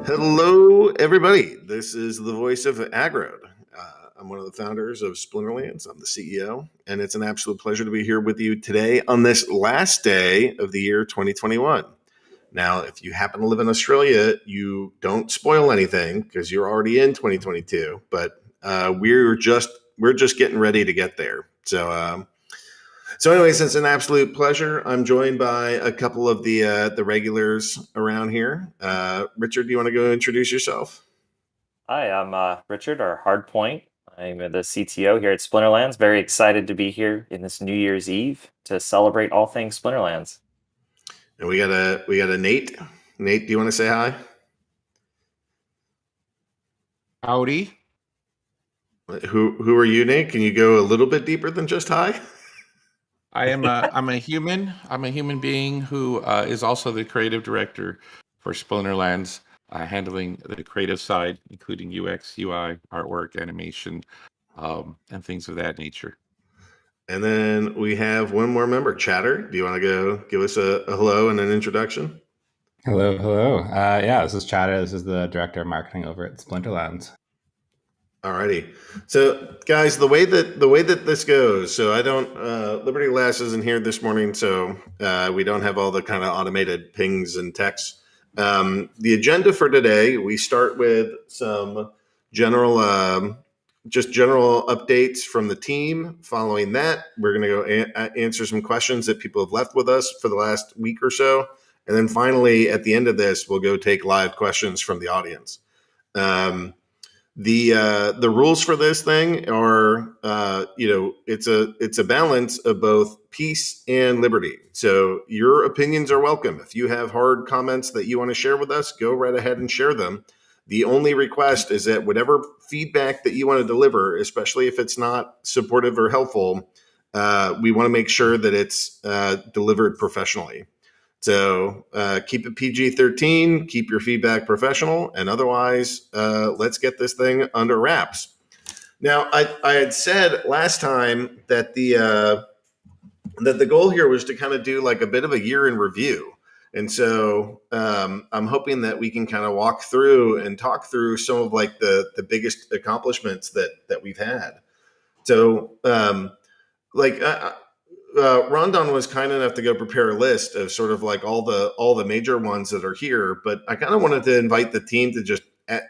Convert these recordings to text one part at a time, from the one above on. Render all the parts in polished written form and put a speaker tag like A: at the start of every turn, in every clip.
A: Hello, everybody. This is the voice of Agrod. I'm one of the founders of Splinterlands. I'm the CEO, and it's an absolute pleasure to be here with you today on this last day of the year 2021. Now, if you happen to live in Australia, you don't spoil anything because you're already in 2022. But we're just getting ready to get there. So, anyways, it's an absolute pleasure. I'm joined by a couple of the regulars around here. Richard, do you want to go introduce yourself?
B: Hi, I'm Richard, or Hardpoint. I'm the CTO here at Splinterlands. Very excited to be here in this New Year's Eve to celebrate all things Splinterlands.
A: And we got a Nate. Nate, do you want to say hi?
C: Howdy.
A: Who are you, Nate? Can you go a little bit deeper than just hi?
C: I'm a human. I'm a human being who is also the creative director for Splinterlands, handling the creative side, including UX, UI, artwork, animation, and things of that nature.
A: And then we have one more member, Chatter. Do you want to go give us a hello and an introduction?
D: Hello, hello. Yeah, this is Chatter. This is the director of marketing over at Splinterlands.
A: Alrighty. So, guys, the way that this goes. So, I don't. Liberty Lass isn't here this morning, so we don't have all the kind of automated pings and texts. The agenda for today, we start with some general, just general updates from the team. Following that, we're going to go answer some questions that people have left with us for the last week or so, and then finally, at the end of this, we'll go take live questions from the audience. Um, the rules for this thing are it's a balance of both peace and liberty. So your opinions are welcome. If you have hard comments that you want to share with us, go right ahead and share them. The only request is that whatever feedback that you want to deliver, especially if it's not supportive or helpful, we want to make sure that it's delivered professionally. So keep it PG-13, keep your feedback professional, and otherwise, let's get this thing under wraps. Now, I had said last time that the goal here was to kind of do like a bit of a year in review. And so I'm hoping that we can kind of walk through and talk through some of like the biggest accomplishments that we've had. So like Rondon was kind enough to go prepare a list of sort of like all the major ones that are here, but I kind of wanted to invite the team to just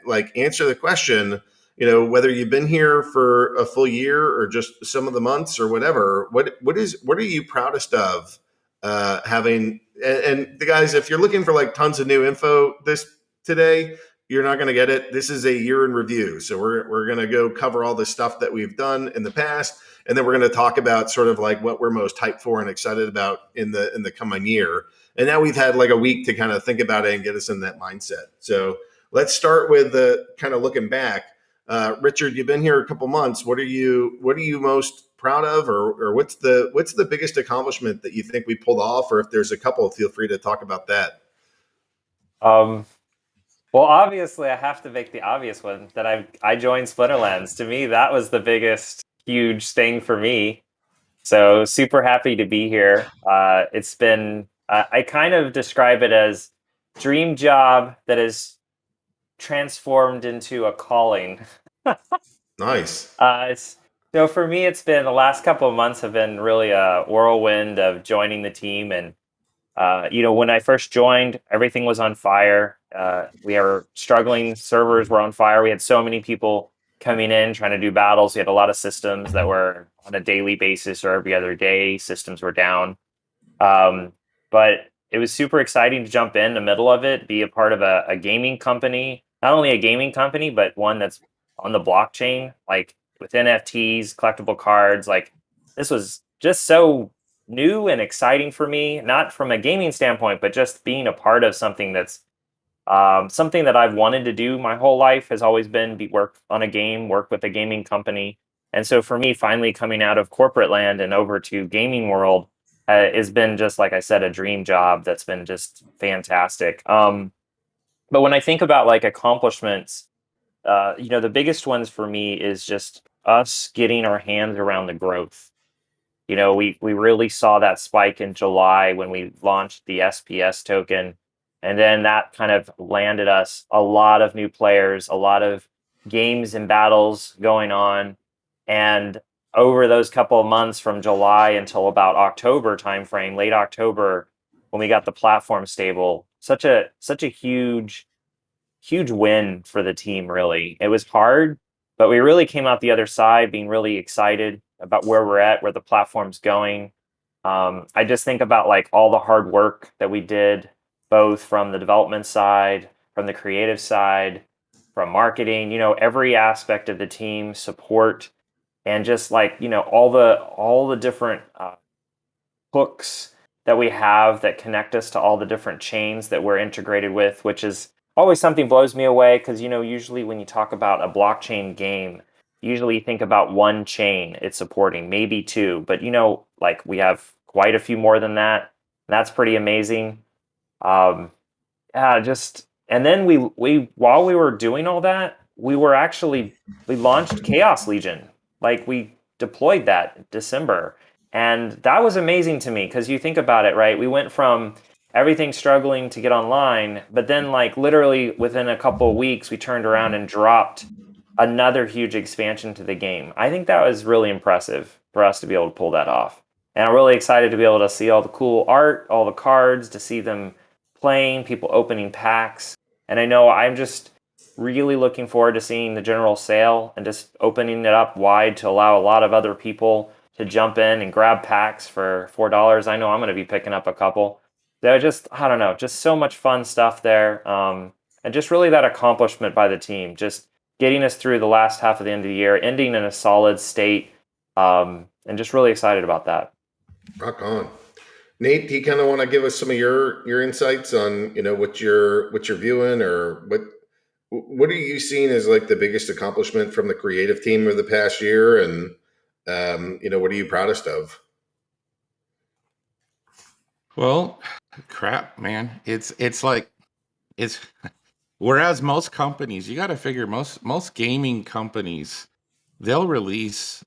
A: like answer the question, whether you've been here for a full year or just some of the months or whatever. What are you proudest of having? And the guys, if you're looking for like tons of new info this today, you're not going to get it. This is a year in review, so we're going to go cover all the stuff that we've done in the past, and then we're going to talk about sort of like what we're most hyped for and excited about in the coming year. And now we've had like a week to kind of think about it and get us in that mindset. So let's start with the kind of looking back. Richard, you've been here a couple months. What are you most proud of, or what's the biggest accomplishment that you think we pulled off? Or if there's a couple, feel free to talk about that.
B: Um, well, obviously, I have to make the obvious one that I joined Splinterlands. To me, that was the biggest, huge thing for me. So super happy to be here. It's been I kind of describe it as dream job that is transformed into a calling.
A: Nice.
B: It's so for me, it's been the last couple of months have been really a whirlwind of joining the team. And when I first joined, everything was on fire. We were struggling. Servers were on fire. We had so many people coming in trying to do battles. We had a lot of systems that were on a daily basis or every other day. Systems were down. But it was super exciting to jump in the middle of it, be a part of a gaming company, not only a gaming company, but one that's on the blockchain, like with NFTs, collectible cards. Like this was just so new and exciting for me, not from a gaming standpoint, but just being a part of something that's something that I've wanted to do my whole life has always been work on a game, work with a gaming company. And so for me, finally coming out of corporate land and over to gaming world has been just, like I said, a dream job that's been just fantastic. But when I think about like accomplishments, the biggest ones for me is just us getting our hands around the growth. We really saw that spike in July when we launched the SPS token. And then that kind of landed us a lot of new players, a lot of games and battles going on. And over those couple of months from July until about October timeframe, late October, when we got the platform stable, such a huge win for the team, really. It was hard, but we really came out the other side being really excited about where we're at, where the platform's going. I just think about like all the hard work that we did, both from the development side, from the creative side, from marketing, every aspect of the team, support, and just like, all the different hooks that we have that connect us to all the different chains that we're integrated with, which is always something blows me away because usually when you talk about a blockchain game, usually you think about one chain it's supporting, maybe two, but like we have quite a few more than that. That's pretty amazing. Um, yeah, just and then we while we were doing all that, we launched Chaos Legion. Like we deployed that in December. And that was amazing to me because you think about it, right? We went from everything struggling to get online, but then like literally within a couple of weeks we turned around and dropped another huge expansion to the game. I think that was really impressive for us to be able to pull that off. And I'm really excited to be able to see all the cool art, all the cards, to see them playing, people opening packs. And I know I'm just really looking forward to seeing the general sale and just opening it up wide to allow a lot of other people to jump in and grab packs for $4. I know I'm going to be picking up a couple. They're just, I don't know, just so much fun stuff there. And just really that accomplishment by the team, just getting us through the last half of the end of the year, ending in a solid state, and just really excited about that.
A: Rock on. Nate, do you kind of want to give us some of your insights on what you're viewing, or what are you seeing as like the biggest accomplishment from the creative team of the past year, and what are you proudest of?
C: Well, crap, man. It's like it's whereas most companies, you got to figure most gaming companies, they'll release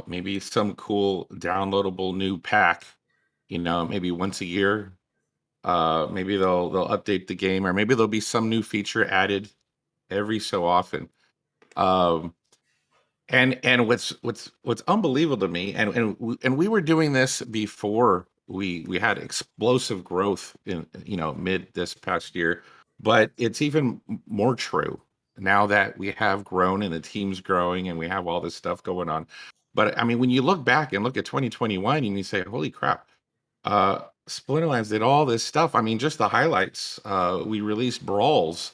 C: maybe some cool downloadable new pack, maybe once a year. Maybe they'll update the game, or maybe there'll be some new feature added every so often. Um, and what's unbelievable to me, and we were doing this before we had explosive growth in mid this past year, but it's even more true now that we have grown and the team's growing and we have all this stuff going on. But I mean, when you look back and look at 2021 and you say, holy crap, Splinterlands did all this stuff. I mean, just the highlights. We released Brawls,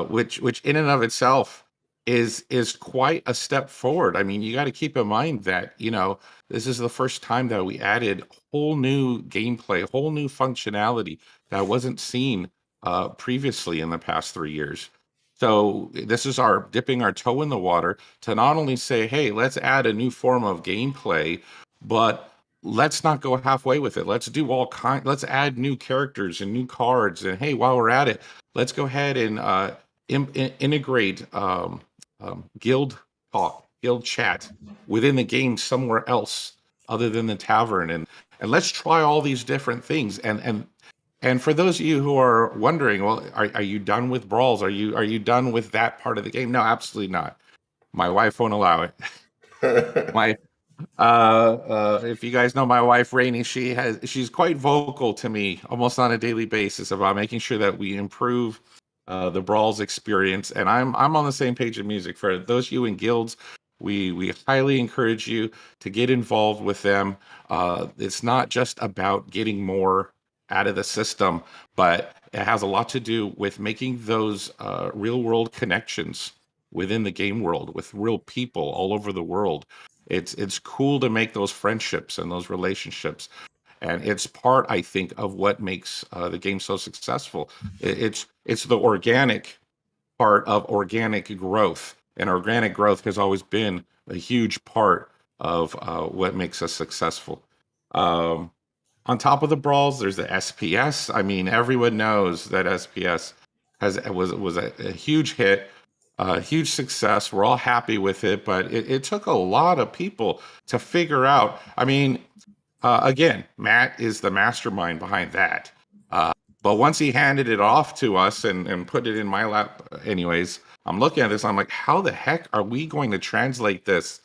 C: which in and of itself is quite a step forward. I mean, you got to keep in mind that this is the first time that we added whole new gameplay, whole new functionality that wasn't seen previously in the past 3 years. So this is our dipping our toe in the water to not only say, hey, let's add a new form of gameplay, but let's not go halfway with it. Let's do let's add new characters and new cards. And hey, while we're at it, let's go ahead and integrate guild talk, guild chat within the game somewhere else other than the tavern, and let's try all these different things. And for those of you who are wondering, well, are you done with Brawls? Are you done with that part of the game? No, absolutely not. My wife won't allow it. My if you guys know my wife Rainey, she's quite vocal to me almost on a daily basis about making sure that we improve the Brawls experience, and I'm on the same page of music. For those of you in guilds, we highly encourage you to get involved with them. It's not just about getting more out of the system, but it has a lot to do with making those real world connections within the game world with real people all over the world. It's cool to make those friendships and those relationships, and it's part, I think, of what makes the game so successful. It's the organic part of organic growth, and organic growth has always been a huge part of what makes us successful. Um, on top of the Brawls, there's the SPS. I mean, everyone knows that SPS was a huge hit, a huge success. We're all happy with it, but it took a lot of people to figure out. I mean, again, Matt is the mastermind behind that. But once he handed it off to us and put it in my lap, anyways, I'm looking at this. I'm like, how the heck are we going to translate this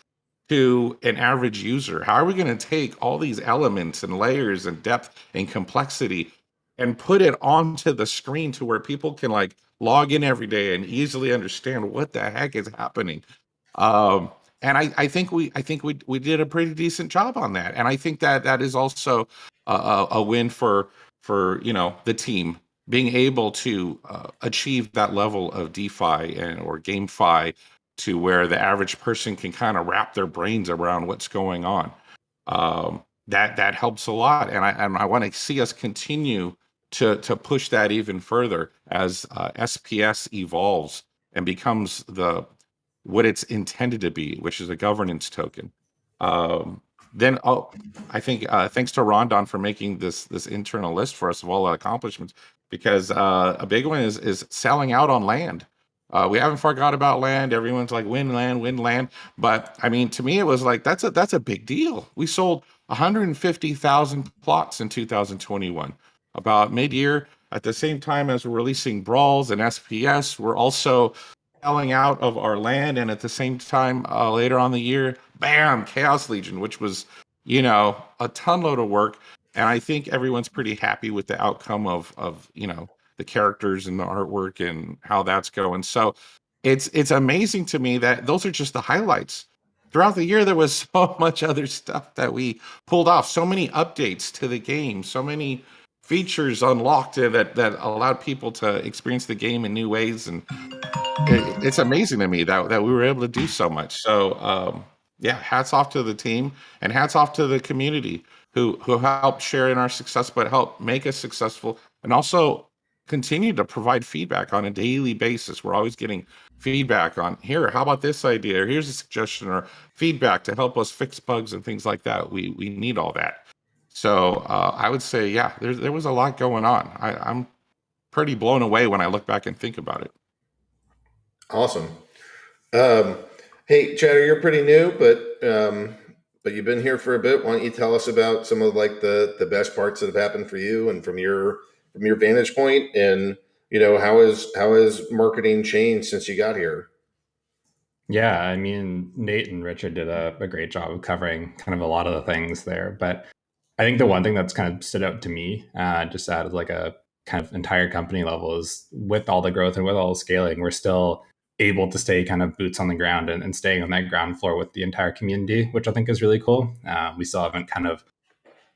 C: to an average user? How are we going to take all these elements and layers and depth and complexity and put it onto the screen to where people can like log in every day and easily understand what the heck is happening? Um, and I think we did a pretty decent job on that. And I think that that is also a win for the team being able to achieve that level of DeFi and or GameFi to where the average person can kind of wrap their brains around what's going on. That helps a lot, and I want to see us continue to push that even further as SPS evolves and becomes the what it's intended to be, which is a governance token. Um, then I think thanks to Rondon for making this internal list for us of all the accomplishments, because a big one is selling out on land. We haven't forgot about land. Everyone's like win land. But I mean, to me, it was like that's a big deal. We sold 150,000 plots in 2021. About mid-year, at the same time as we're releasing brawls and SPS, we're also selling out of our land, and at the same time, later on the year, bam, Chaos Legion, which was a ton load of work. And I think everyone's pretty happy with the outcome of the characters and the artwork and how that's going. So it's amazing to me that those are just the highlights. Throughout the year, there was so much other stuff that we pulled off, so many updates to the game, so many features unlocked that allowed people to experience the game in new ways. And it's amazing to me that we were able to do so much. So yeah, hats off to the team and hats off to the community who helped share in our success, but help make us successful, and also continue to provide feedback on a daily basis. We're always getting feedback on here. How about this idea? Or here's a suggestion or feedback to help us fix bugs and things like that. We need all that. So I would say, yeah, there was a lot going on. I'm pretty blown away when I look back and think about it.
A: Awesome. Hey, Chatter, you're pretty new, but you've been here for a bit. Why don't you tell us about some of like the best parts that have happened for you and from your vantage point, and how has marketing changed since you got here?
D: Yeah, I mean, Nate and Richard did a great job of covering kind of a lot of the things there. But I think the one thing that's kind of stood out to me, just at like a kind of entire company level, is with all the growth and with all the scaling, we're still able to stay kind of boots on the ground and staying on that ground floor with the entire community, which I think is really cool. We still haven't kind of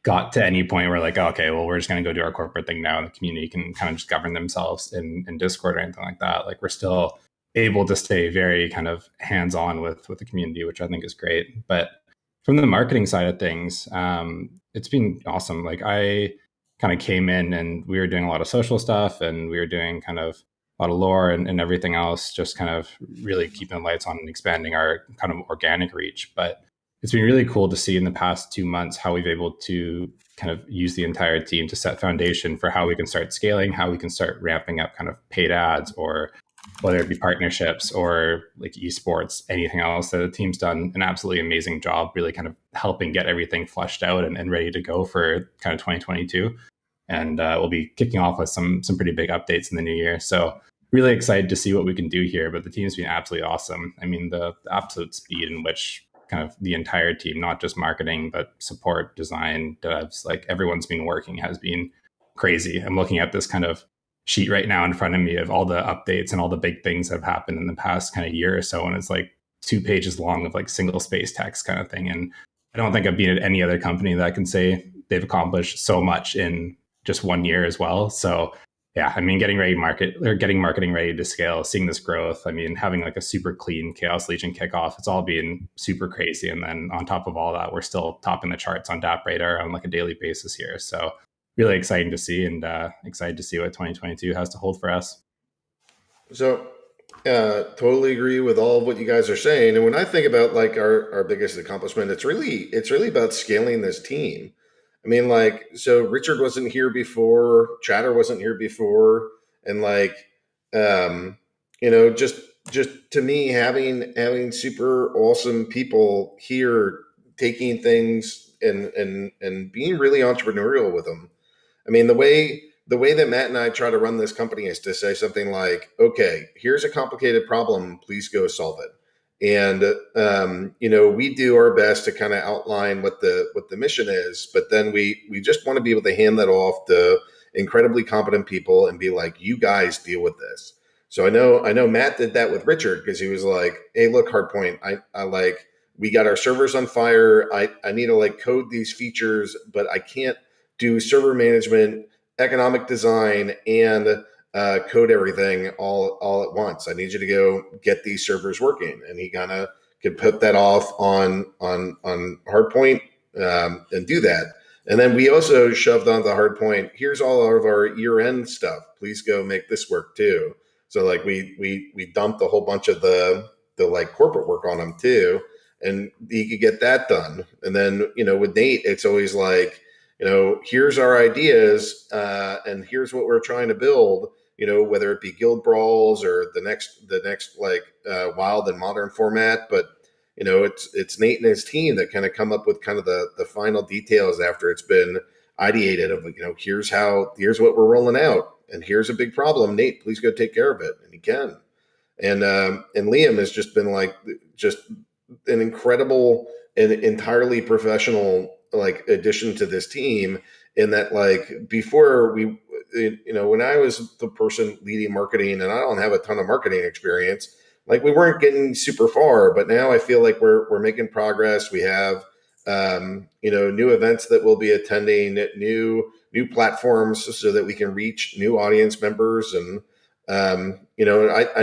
D: got to any point where like, okay, well, we're just going to go do our corporate thing now, and the community can kind of just govern themselves in Discord or anything like that. Like, we're still able to stay very kind of hands-on with the community, which I think is great. But from the marketing side of things, it's been awesome. Like, I kind of came in and we were doing a lot of social stuff, and we were doing kind of a lot of lore and everything else, just kind of really keeping the lights on and expanding our kind of organic reach. But it's been really cool to see in the past 2 months how we've able to kind of use the entire team to set foundation for how we can start scaling, how we can start ramping up kind of paid ads, or whether it be partnerships or like esports, anything else. So the team's done an absolutely amazing job, really kind of helping get everything flushed out and ready to go for kind of 2022. And we'll be kicking off with some pretty big updates in the new year. So really excited to see what we can do here. But the team's been absolutely awesome. I mean, the absolute speed in which kind of the entire team, not just marketing, but support, design, devs, like everyone's been working has been crazy. I'm looking at this kind of sheet right now in front of me of all the updates and all the big things that have happened in the past kind of year or so. And it's like 2 pages long of like single space text kind of thing. And I don't think I've been at any other company that can say they've accomplished so much in just 1 year as well. So yeah, I mean, getting marketing ready to scale, seeing this growth. I mean, having like a super clean Chaos Legion kickoff, it's all been super crazy. And then on top of all that, we're still topping the charts on DApp Radar on like a daily basis here. So really exciting to see, and excited to see what 2022 has to hold for us.
A: So totally agree with all of what you guys are saying. And when I think about like our biggest accomplishment, it's really about scaling this team. I mean, like, so Richard wasn't here before, Chatter wasn't here before, and like, just to me, having super awesome people here, taking things and being really entrepreneurial with them. I mean, the way the way that Matt and I try to run this company is to say something like, okay, here's a complicated problem, please go solve it. And we do our best to kind of outline what the mission is, but then we just want to be able to hand that off to incredibly competent people and be like, you guys deal with this. So I know Matt did that with Richard, because he was like, hey, look, Hardpoint, I like, we got our servers on fire. I need to like code these features, but I can't do server management, economic design, and code everything all at once. I need you to go get these servers working. And he kind of could put that off on Hardpoint and do that. And then we also shoved on the Hardpoint, here's all of our year-end stuff. Please go make this work too. So like we dumped a whole bunch of the like corporate work on him too, and he could get that done. And then with Nate, it's always like, here's our ideas, and here's what we're trying to build. Whether it be guild brawls or the next like wild and modern format, but it's Nate and his team that kind of come up with kind of the final details after it's been ideated of here's what we're rolling out, and here's a big problem. Nate, please go take care of it, and he can. And Liam has just been like just an incredible and entirely professional like addition to this team, in that like before when I was the person leading marketing, and I don't have a ton of marketing experience, like we weren't getting super far, but now I feel like we're making progress. We have new events that we'll be attending, new platforms so that we can reach new audience members. And I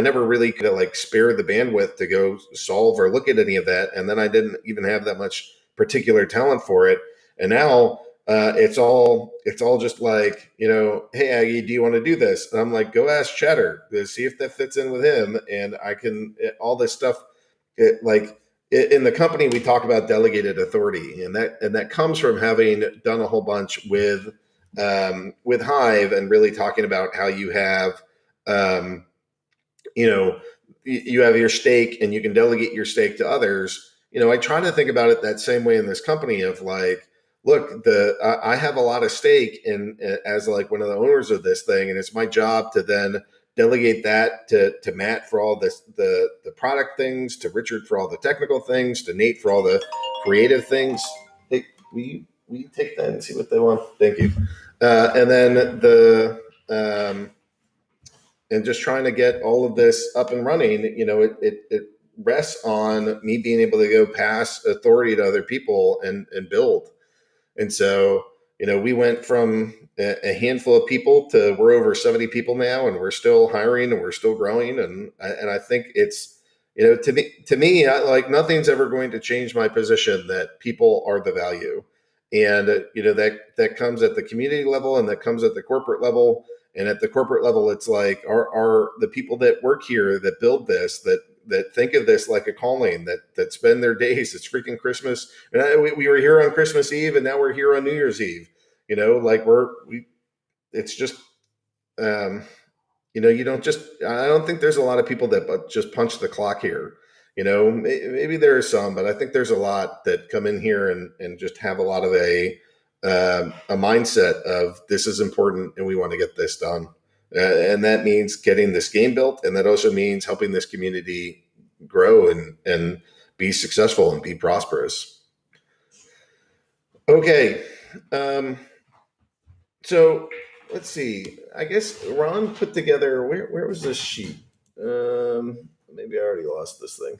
A: never really could like spare the bandwidth to go solve or look at any of that. And then I didn't even have that much particular talent for it. And now it's all just like, hey, Aggie, do you want to do this? And I'm like, go ask Cheddar to see if that fits in with him. And I can, all this stuff, in the company, we talk about delegated authority, and that comes from having done a whole bunch with Hive, and really talking about how you have, you have your stake and you can delegate your stake to others. I try to think about it that same way in this company of like, look, I have a lot of stake in as like one of the owners of this thing, and it's my job to then delegate that to Matt for all this, the product things, to Richard for all the technical things, to Nate for all the creative things. Hey, will you take that and see what they want? Thank you. And then and just trying to get all of this up and running, it rests on me being able to go pass authority to other people and build. And so, we went from a handful of people to we're over 70 people now, and we're still hiring and we're still growing. And I think it's, to me, like nothing's ever going to change my position that people are the value. And, that comes at the community level, and that comes at the corporate level. And at the corporate level, it's like are the people that work here, that build this, that think of this like a calling, that spend their days. It's freaking Christmas. And we were here on Christmas Eve, and now we're here on New Year's Eve. It's just, you don't just, I don't think there's a lot of people that just punch the clock here. Maybe there are some, but I think there's a lot that come in here and just have a lot of a mindset of this is important and we want to get this done. And that means getting this game built. And that also means helping this community grow and be successful and be prosperous. Okay. So let's see. I guess Ron put together, where was this sheet? Maybe I already lost this thing.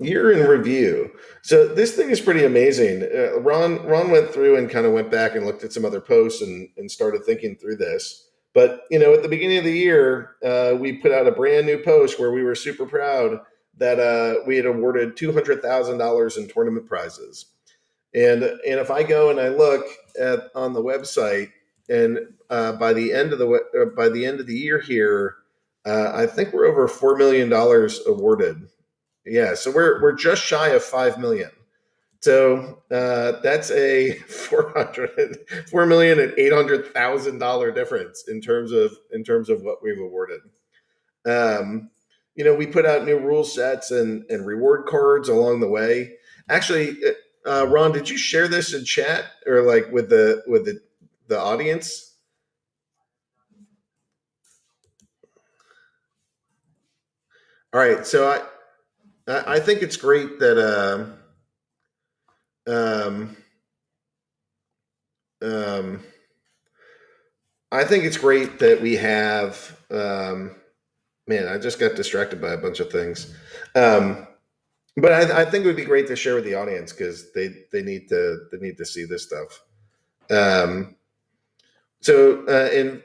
A: Year in review. So this thing is pretty amazing. Ron went through and kind of went back and looked at some other posts and started thinking through this. But, at the beginning of the year, we put out a brand new post where we were super proud that we had awarded $200,000 in tournament prizes. And if I go and I look on the website, and by the end of the year here, I think we're over $4 million awarded. Yeah, so we're just shy of 5 million. So that's a $4,800,000 difference in terms of what we've awarded. We put out new rule sets and reward cards along the way. Actually, Ron, did you share this in chat or like with the audience? All right, so I think it's great that I think it's great that we have man, I just got distracted by a bunch of things. But I think it would be great to share with the audience because they need to see this stuff. So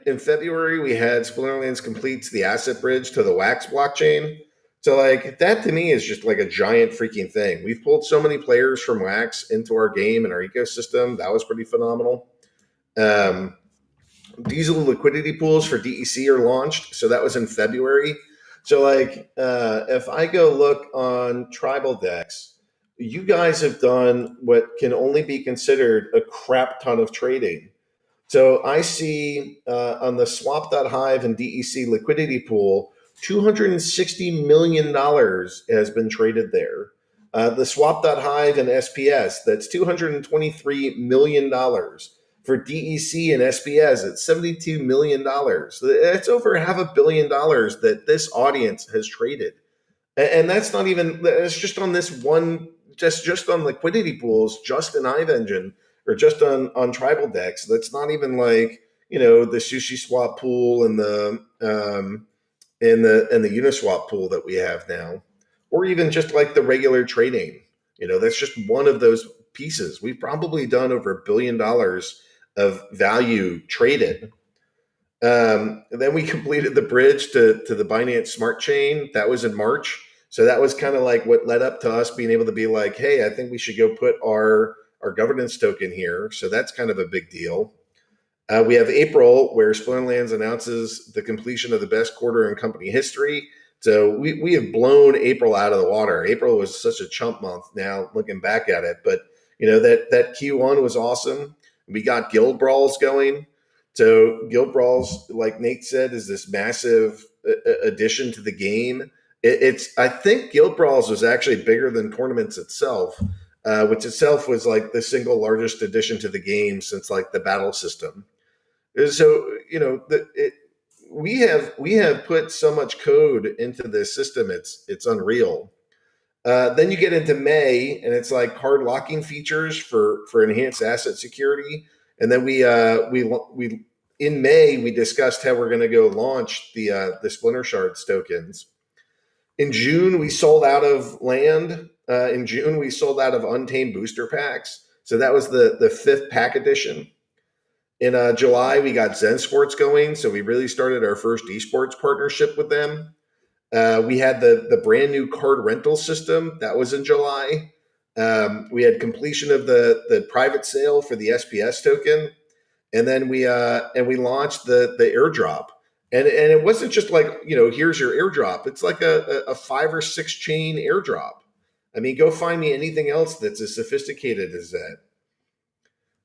A: in February we had Splinterlands completes the asset bridge to the Wax blockchain. So like that to me is just like a giant freaking thing. We've pulled so many players from Wax into our game and our ecosystem. That was pretty phenomenal. Diesel liquidity pools for DEC are launched. So that was in February. So like if I go look on tribal decks, you guys have done what can only be considered a crap ton of trading. So I see on the swap.hive and DEC liquidity pool, $260 million has been traded there. The swap.hive and SPS, that's $223 million. For DEC and SPS, it's $72 million. That's over $500 million that this audience has traded. And that's not even, that's just on this one, just on liquidity pools, just in Hive Engine, or just on tribal decks. That's not even like, you know, the sushi swap pool and the Uniswap pool that we have now, or even just like the regular trading. You know, that's just one of those pieces. We've probably done over $1 billion of value traded. And then we completed the bridge to the Binance Smart Chain. That was in March. So that was kind of like what led up to us being able to be like, hey, I think we should go put our governance token here. So that's kind of a big deal. We have April, where Splinterlands announces the completion of the best quarter in company history. So we have blown April out of the water. April was such a chump month now, looking back at it. But, you know, that Q1 was awesome. We got Guild Brawls going. So Guild Brawls, like Nate said, is this massive addition to the game. I think Guild Brawls was actually bigger than tournaments itself, which itself was like the single largest addition to the game since like the battle system. So you know we have put so much code into this system, it's unreal. Then you get into May, and it's like card locking features for enhanced asset security. And then we in May we discussed how we're going to go launch the Splinter Shards tokens. In June we sold out of land. In June we sold out of Untamed booster packs. So that was the 5th pack edition. In July we got Zen Sports going, so we really started our first esports partnership with them. We had the brand new card rental system that was in July. We had completion of the private sale for the SPS token, and then we launched the airdrop. And it wasn't just like, you know, here's your airdrop. It's like a 5 or 6 chain airdrop. I mean, go find me anything else that's as sophisticated as that.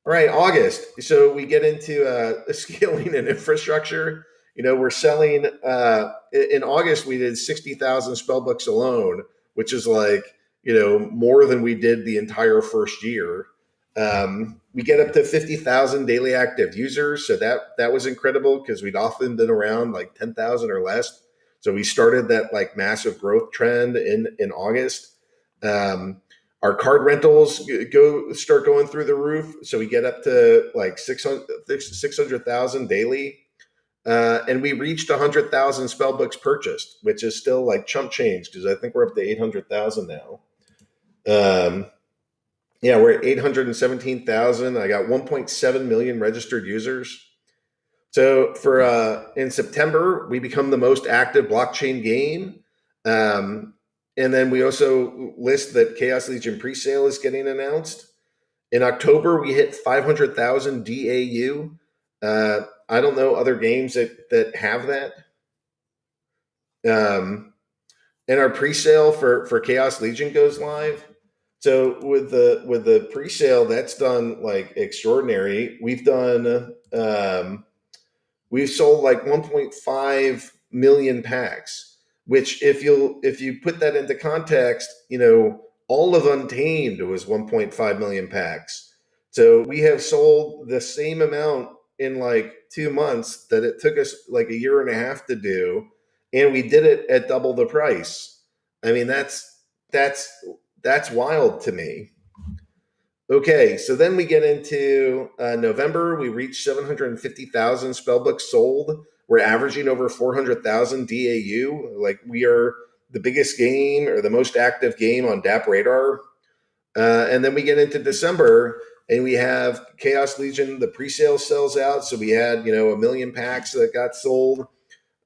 A: All right, August. So we get into scaling and infrastructure. You know, we're selling in August. We did 60,000 spellbooks alone, which is like, you know, more than we did the entire first year. We get up to 50,000 daily active users, so that was incredible because we'd often been around like 10,000 or less. So we started that like massive growth trend in August. Our card rentals start going through the roof, so we get up to like 600,000 daily. And we reached 100,000 spellbooks purchased, which is still like chump change because I think we're up to 800,000 now. Yeah, we're at 817,000. I got 1.7 million registered users. So for in September, we become the most active blockchain game. And then we also list that Chaos Legion presale is getting announced. In October, we hit 500,000 DAU. I don't know other games that have that. And our presale for Chaos Legion goes live. So with the presale, that's done like extraordinary. We've done we've sold like 1.5 million packs, which if you put that into context, you know, all of Untamed was 1.5 million packs. So we have sold the same amount in like 2 months that it took us like a year and a half to do, and we did it at double the price. I mean, that's that's wild to me. Okay, so then we get into November. We reach 750,000 spellbooks sold. We're averaging over 400,000 DAU. Like, we are the biggest game or the most active game on DApp Radar. And then we get into December, and we have Chaos Legion. The pre-sale sells out, so we had 1 million packs that got sold.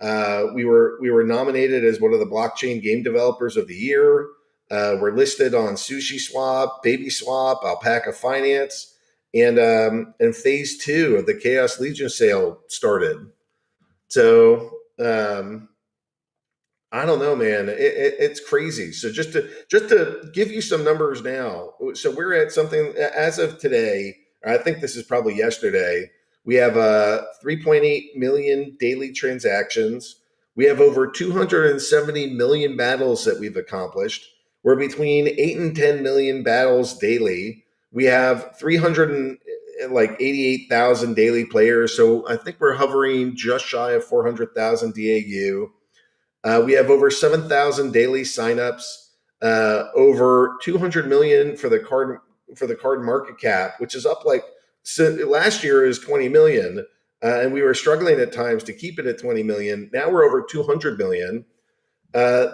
A: We were nominated as one of the blockchain game developers of the year. We're listed on Sushi Swap, Baby Swap, Alpaca Finance, and phase 2 of the Chaos Legion sale started. So I don't know, man. It's crazy. So just to give you some numbers now. So we're at something as of today. I think this is probably yesterday. We have 3.8 million daily transactions. We have over 270 million battles that we've accomplished. We're between 8 and 10 million battles daily. We have 388,000 daily players. So I think we're hovering just shy of 400,000 DAU. We have over 7,000 daily signups, over 200 million for the card market cap, which is up last year is 20 million, and we were struggling at times to keep it at 20 million. Now we're over 200 million. There's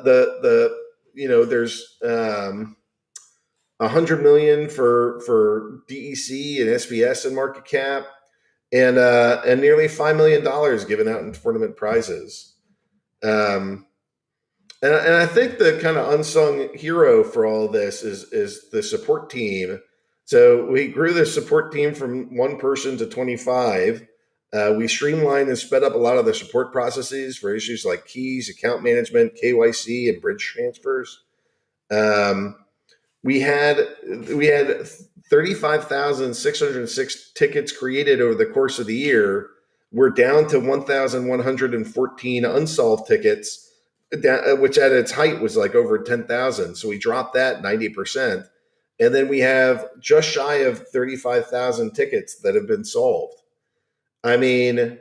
A: 100 million for DEC and SBS and market cap, and nearly $5 million given out in tournament prizes. And I think the kind of unsung hero for all this is the support team. So we grew the support team from 1 person to 25. We streamlined and sped up a lot of the support processes for issues like keys, account management, KYC, and bridge transfers. We had 35,606 tickets created over the course of the year. We're down to 1,114 unsolved tickets, which at its height was like over 10,000. So we dropped that 90%. And then we have just shy of 35,000 tickets that have been solved. I mean,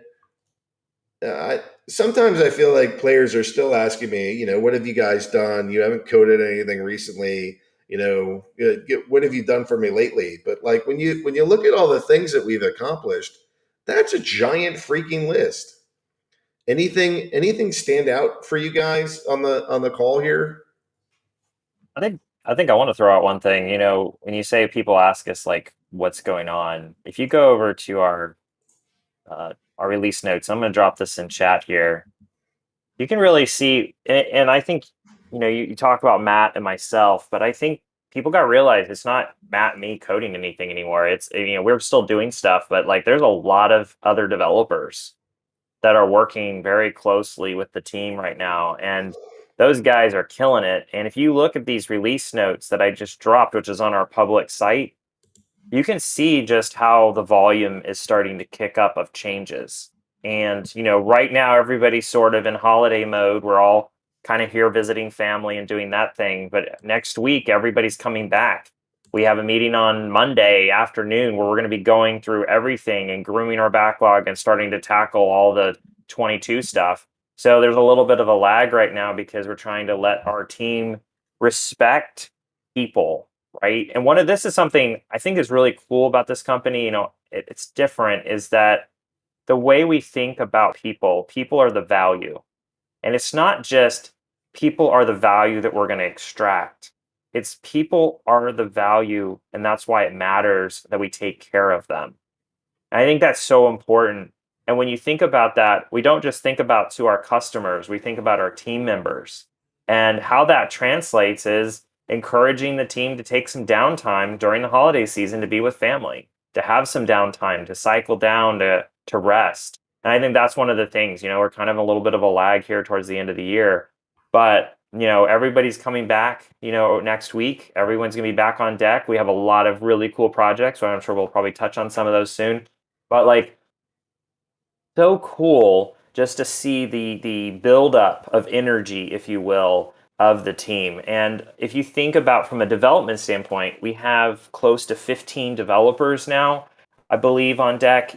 A: sometimes I feel like players are still asking me, what have you guys done? You haven't coded anything recently. What have you done for me lately? But like when you look at all the things that we've accomplished, that's a giant freaking list. Anything stand out for you guys on the call here?
B: I think I want to throw out one thing. When you say people ask us like what's going on, if you go over to our release notes, I'm going to drop this in chat here. You can really see, and I think you talk about Matt and myself, but I think people got to realize it's not Matt and me coding anything anymore. It's we're still doing stuff, but like there's a lot of other developers that are working very closely with the team right now, and those guys are killing it. And if you look at these release notes that I just dropped, which is on our public site, you can see just how the volume is starting to kick up of changes. And right now everybody's sort of in holiday mode. We're all kind of here visiting family and doing that thing, but next week everybody's coming back. We have a meeting on Monday afternoon where we're going to be going through everything and grooming our backlog and starting to tackle all the 22 stuff. So there's a little bit of a lag right now because we're trying to let our team respect people, right? And this is something I think is really cool about this company. It's different, is that the way we think about people are the value. And it's not just people are the value that we're going to extract. It's people are the value, and that's why it matters that we take care of them. And I think that's so important. And when you think about that, we don't just think about to our customers, we think about our team members. And how that translates is encouraging the team to take some downtime during the holiday season to be with family, to have some downtime, to cycle down, to rest. And I think that's one of the things, we're kind of a little bit of a lag here towards the end of the year, but everybody's coming back, next week. Everyone's going to be back on deck. We have a lot of really cool projects, so I'm sure we'll probably touch on some of those soon. But like, so cool just to see the buildup of energy, if you will, of the team. And if you think about from a development standpoint, we have close to 15 developers now, I believe, on deck,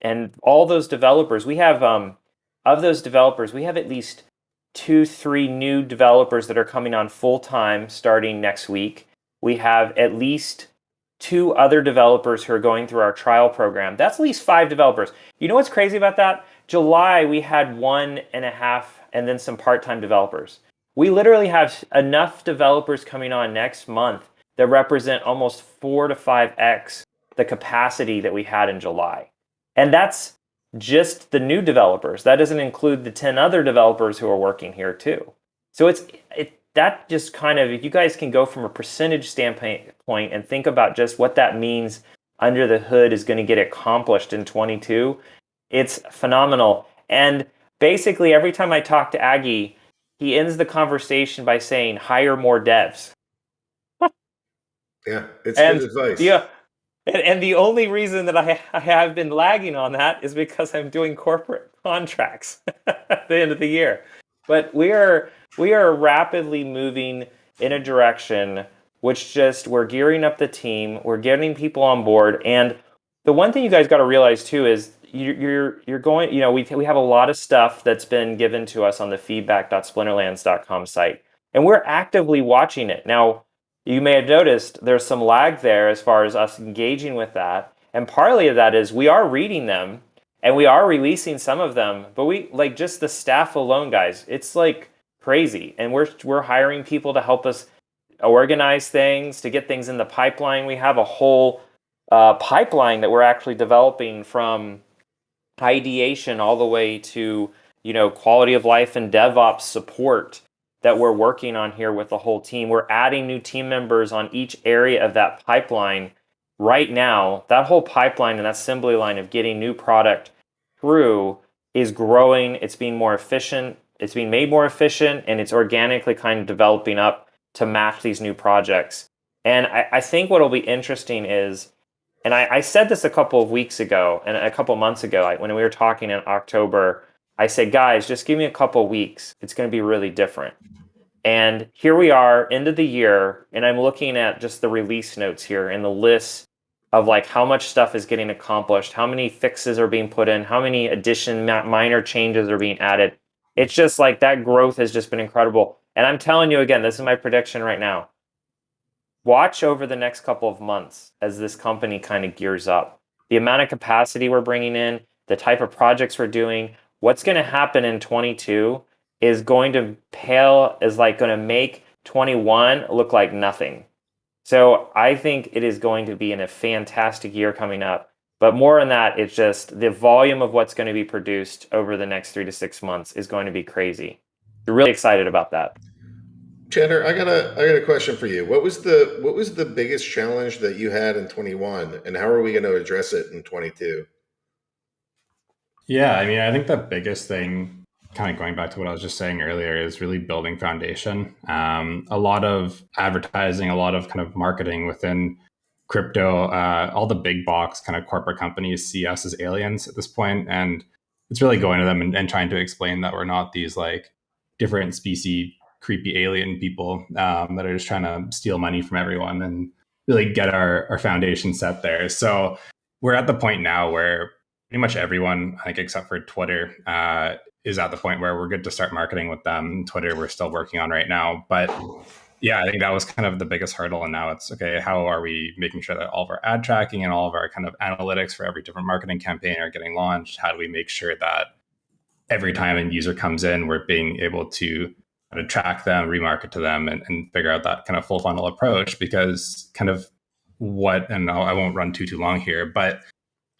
B: and all those developers, we have, of those developers, we have at least 3 new developers that are coming on full time starting next week. We have at least 2 other developers who are going through our trial program. That's at least 5 developers. You know what's crazy about that? July, we had 1.5 and then some part-time developers. We literally have enough developers coming on next month that represent almost 4 to 5x the capacity that we had in July. And that's just the new developers. That doesn't include the 10 other developers who are working here too. So that just kind of, if you guys can go from a percentage standpoint and think about just what that means under the hood is going to get accomplished in 22, it's phenomenal. And basically every time I talk to Aggie, he ends the conversation by saying, hire more devs.
A: Yeah, it's
B: And
A: good advice.
B: yeah, and the only reason that I have been lagging on that is because I'm doing corporate contracts at the end of the year. But we are rapidly moving in a direction which just we're gearing up the team, we're getting people on board, and the one thing you guys got to realize too is you're going. You know, we have a lot of stuff that's been given to us on the feedback.splinterlands.com site, and we're actively watching it now. You may have noticed there's some lag there as far as us engaging with that. And partly of that is we are reading them and we are releasing some of them, but we like just the staff alone, guys, it's like crazy. And we're hiring people to help us organize things, to get things in the pipeline. We have a whole pipeline that we're actually developing from ideation all the way to, quality of life and DevOps support that we're working on here with the whole team. We're adding new team members on each area of that pipeline right now. That whole pipeline and that assembly line of getting new product through is growing. It's being more efficient. It's being made more efficient, and it's organically kind of developing up to match these new projects. And I think what will be interesting is, and I said this a couple of weeks ago and a couple of months ago, when we were talking in October, I said, guys, just give me a couple of weeks. It's going to be really different. And here we are, end of the year, and I'm looking at just the release notes here and the list of like how much stuff is getting accomplished, how many fixes are being put in, how many minor changes are being added. It's just like that growth has just been incredible. And I'm telling you again, this is my prediction right now. Watch over the next couple of months as this company kind of gears up. The amount of capacity we're bringing in, the type of projects we're doing, what's going to happen in 22 is going to going to make 21 look like nothing. So I think it is going to be in a fantastic year coming up. But more than that, it's just the volume of what's going to be produced over the next 3 to 6 months is going to be crazy. You're really excited about that.
A: Chandler, I got a question for you. What was the biggest challenge that you had in 21, and how are we going to address it in 22?
D: Yeah, I mean, I think the biggest thing, kind of going back to what I was just saying earlier, is really building foundation. A lot of advertising, a lot of kind of marketing within crypto, all the big box kind of corporate companies see us as aliens at this point, and it's really going to them and trying to explain that we're not these like different species, creepy alien people that are just trying to steal money from everyone and really get our foundation set there. So we're at the point now where pretty much everyone, I think, except for Twitter, is at the point where we're good to start marketing with them. Twitter, we're still working on right now. But yeah, I think that was kind of the biggest hurdle. And now it's, okay, how are we making sure that all of our ad tracking and all of our kind of analytics for every different marketing campaign are getting launched? How do we make sure that every time a user comes in, we're being able to kind of track them, remarket to them, and figure out that kind of full funnel approach? Because kind of and I won't run too long here, but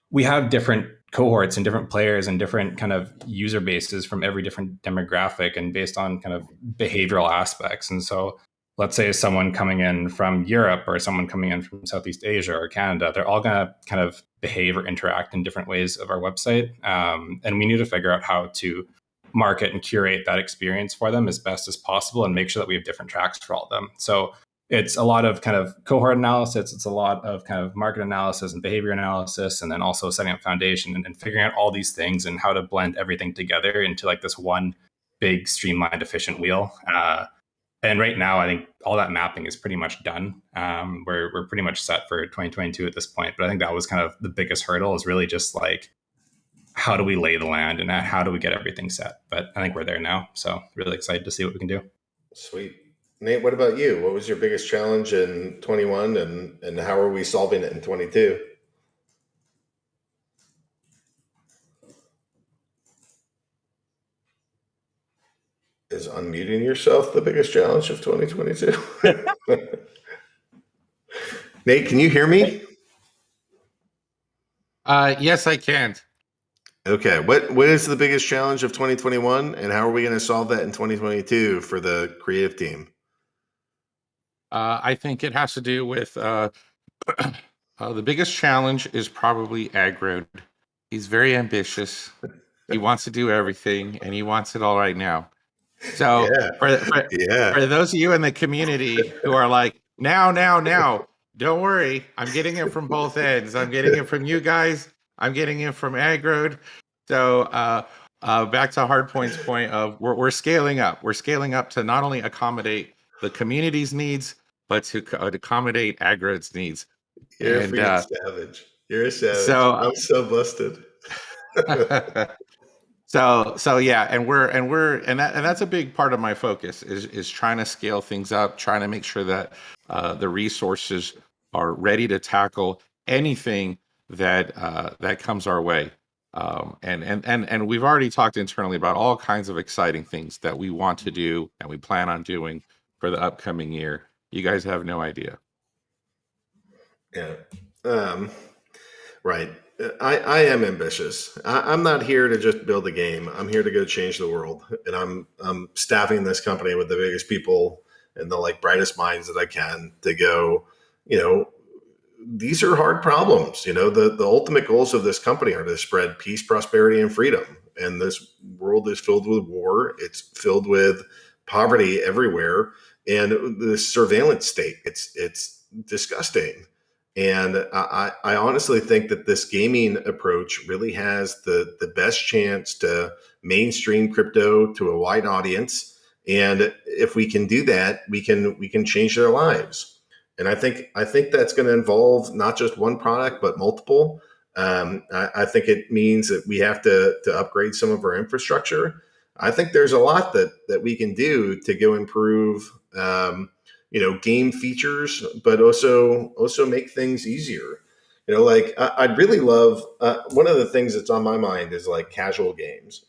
D: we have different cohorts and different players and different kind of user bases from every different demographic and based on kind of behavioral aspects. And so let's say someone coming in from Europe or someone coming in from Southeast Asia or Canada, they're all going to kind of behave or interact in different ways of our website. And we need to figure out how to market and curate that experience for them as best as possible and make sure that we have different tracks for all of them. So it's a lot of kind of cohort analysis. It's a lot of kind of market analysis and behavior analysis, and then also setting up foundation and figuring out all these things and how to blend everything together into like this one big streamlined, efficient wheel. And right now, I think all that mapping is pretty much done. We're pretty much set for 2022 at this point. But I think that was kind of the biggest hurdle, is really just like, how do we lay the land and how do we get everything set. But I think we're there now. So really excited to see what we can do.
A: Sweet. Nate, what about you? What was your biggest challenge in 21 and how are we solving it in 22? Is unmuting yourself the biggest challenge of 2022? Nate, can you hear me?
C: Yes, I can.
A: Okay. What is the biggest challenge of 2021 and how are we going to solve that in 2022 for the creative team?
C: I think it has to do with the biggest challenge is probably aggro. He's very ambitious. He wants to do everything, and he wants it all right now. So for those of you in the community who are like, now, don't worry. I'm getting it from both ends. I'm getting it from you guys. I'm getting it from Aggroed. So back to Hardpoint's point of we're scaling up. We're scaling up to not only accommodate the community's needs, but to accommodate Aggroed's needs.
A: You're a freaking savage. You're a savage.
C: So
A: I'm so busted.
C: So yeah, and that's a big part of my focus is trying to scale things up, trying to make sure that the resources are ready to tackle anything that comes our way. And we've already talked internally about all kinds of exciting things that we want to do and we plan on doing for the upcoming year. You guys have no idea.
A: Yeah. Right. I am ambitious. I'm not here to just build a game. I'm here to go change the world. And I'm staffing this company with the biggest people and the like brightest minds that I can to go, these are hard problems. The ultimate goals of this company are to spread peace, prosperity, and freedom. And this world is filled with war. It's filled with poverty everywhere. And the surveillance state, it's disgusting. And I honestly think that this gaming approach really has the best chance to mainstream crypto to a wide audience. And if we can do that, we can change their lives. And I think that's going to involve not just one product, but multiple. I think it means that we have to upgrade some of our infrastructure. I think there's a lot that we can do to go improve game features, but also make things easier. Like I'd really love one of the things that's on my mind is like casual games.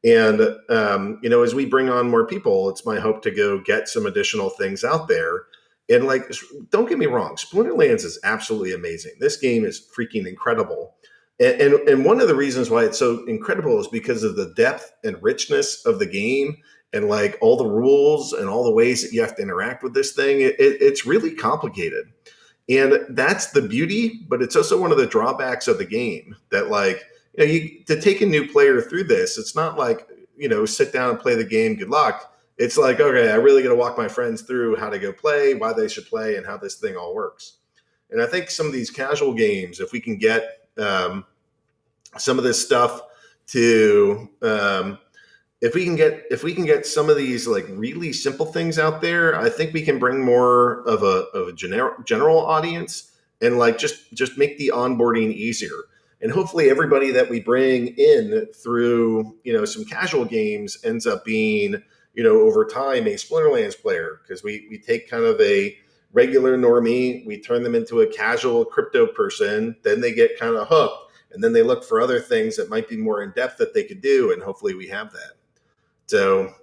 A: And as we bring on more people, it's my hope to go get some additional things out there. And like, don't get me wrong, Splinterlands is absolutely amazing. This game is freaking incredible. And one of the reasons why it's so incredible is because of the depth and richness of the game and like all the rules and all the ways that you have to interact with this thing. It's really complicated. And that's the beauty, but it's also one of the drawbacks of the game that like, to take a new player through this, it's not like, sit down and play the game, good luck. It's like, okay, I really got to walk my friends through how to go play, why they should play, and how this thing all works. And I think some of these casual games, if we can get some of this stuff to, if we can get some of these like really simple things out there, I think we can bring more of a general audience and like just make the onboarding easier. And hopefully everybody that we bring in through, some casual games ends up being, over time a Splinterlands player, because we take kind of a regular normie, we turn them into a casual crypto person, then they get kind of hooked, and then they look for other things that might be more in depth that they could do, and hopefully we have that. So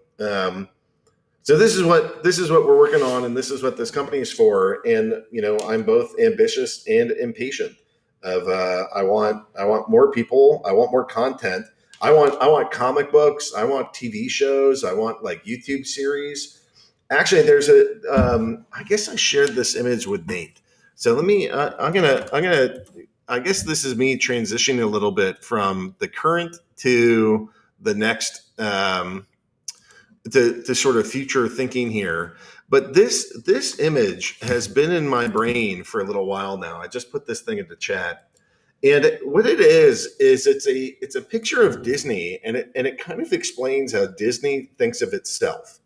A: this is what we're working on, and this is what this company is for. And I'm both ambitious and impatient. I want more people. I want more content. I want comic books. I want TV shows. I want like YouTube series. Actually, there's I guess I shared this image with Nate. So let me. I'm gonna. I guess this is me transitioning a little bit from the current to the next. To sort of future thinking here. But this image has been in my brain for a little while now. I just put this thing into chat. And what it is it's a picture of Disney, and it kind of explains how Disney thinks of itself.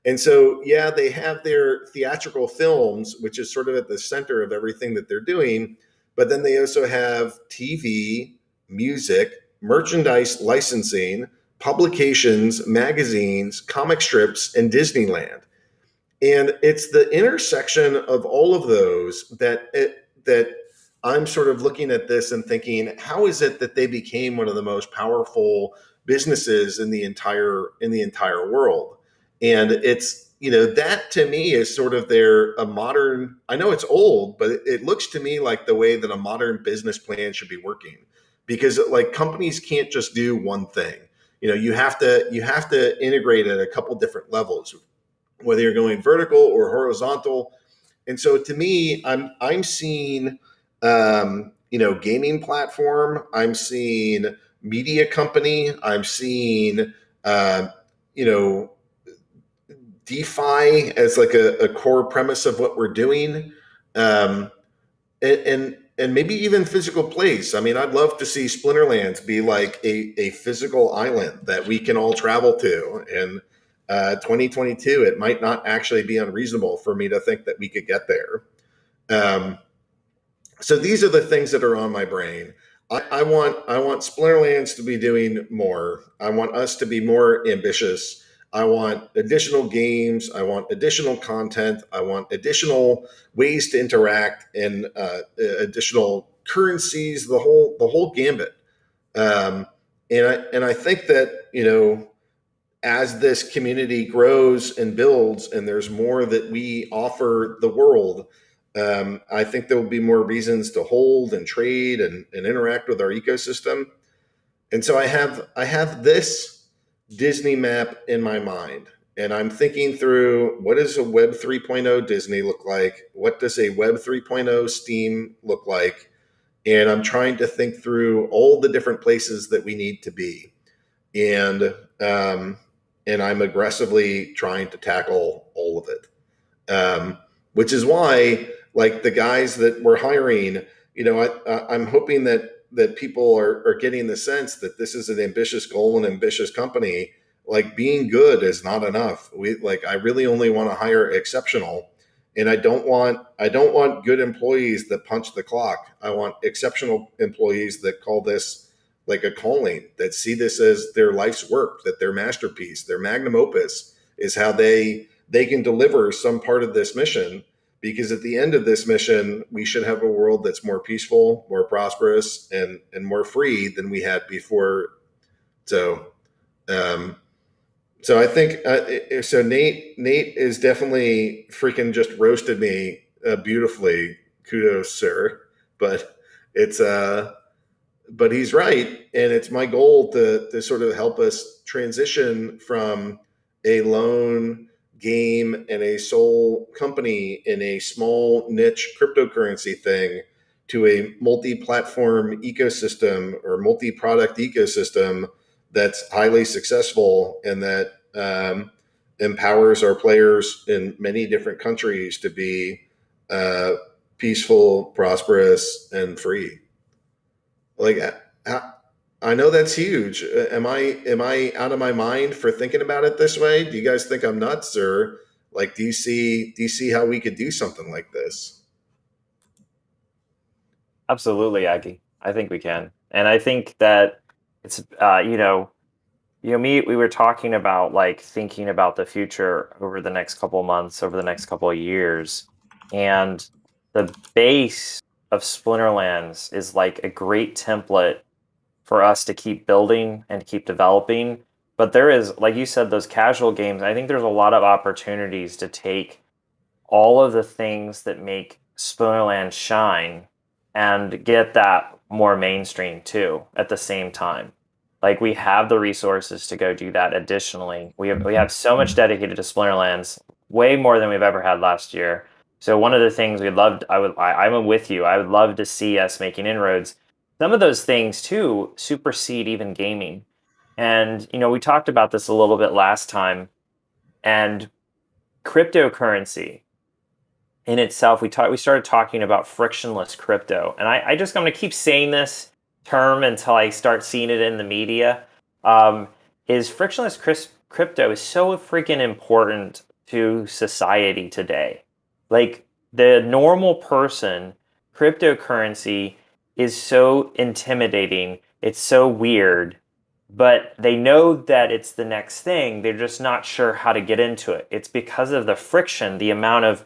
A: And so, yeah, they have their theatrical films, which is sort of at the center of everything that they're doing. But then they also have TV, music, merchandise licensing, publications, magazines, comic strips, and Disneyland. And it's the intersection of all of those that I'm sort of looking at this and thinking, how is it that they became one of the most powerful businesses in the entire world? And it's, that to me is sort of a modern, I know it's old, but it looks to me like the way that a modern business plan should be working, because like companies can't just do one thing. You have to integrate at a couple different levels, whether you're going vertical or horizontal. And so to me, I'm seeing gaming platform, I'm seeing media company, I'm seeing uh, you know DeFi as like a core premise of what we're doing. Um, and maybe even physical place. I mean, I'd love to see Splinterlands be like a physical island that we can all travel to. And 2022, it might not actually be unreasonable for me to think that we could get there. So these are the things that are on my brain. I want Splinterlands to be doing more. I want us to be more ambitious. I want additional games. I want additional content. I want additional ways to interact and additional currencies. The whole gambit. Um, and I think that as this community grows and builds, and there's more that we offer the world, I think there will be more reasons to hold and trade and interact with our ecosystem. And so I have this Disney map in my mind, and I'm thinking through, what does a Web 3.0 Disney look like? What does a Web 3.0 Steam look like? And I'm trying to think through all the different places that we need to be. And I'm aggressively trying to tackle all of it, which is why, like the guys that we're hiring, I'm hoping that people are getting the sense that this is an ambitious goal, an ambitious company. Like, being good is not enough. I really only want to hire exceptional, and I don't want good employees that punch the clock. I want exceptional employees that call this like a calling, that see this as their life's work, that their masterpiece, their magnum opus is how they can deliver some part of this mission. Because at the end of this mission, we should have a world that's more peaceful, more prosperous, and more free than we had before. So, I think so. Nate is definitely freaking just roasted me beautifully. Kudos, sir. But it's but he's right, and it's my goal to sort of help us transition from a lone game and a sole company in a small niche cryptocurrency thing to a multi-platform ecosystem or multi-product ecosystem that's highly successful, and that empowers our players in many different countries to be peaceful, prosperous, and free. Like, I know that's huge. Am I out of my mind for thinking about it this way? Do you guys think I'm nuts, or like, do you see how we could do something like this?
B: Absolutely, Aggie. I think we can, and I think that it's me. We were talking about like thinking about the future over the next couple of months, over the next couple of years, and the base of Splinterlands is like a great template for us to keep building and keep developing. But there is, like you said, those casual games. I think there's a lot of opportunities to take all of the things that make Splinterlands shine and get that more mainstream too at the same time. Like, we have the resources to go do that. Additionally, we have so much dedicated to Splinterlands, way more than we've ever had last year. So one of the things we'd love, I'm with you. I would love to see us making inroads. Some of those things too supersede even gaming. And we talked about this a little bit last time. And cryptocurrency in itself, we started talking about frictionless crypto, and I'm going to keep saying this term until I start seeing it in the media. Is frictionless crypto is so freaking important to society today. Like, the normal person, cryptocurrency is so intimidating It's so weird, but they know that it's the next thing. They're just not sure how to get into it. It's because of the friction, the amount of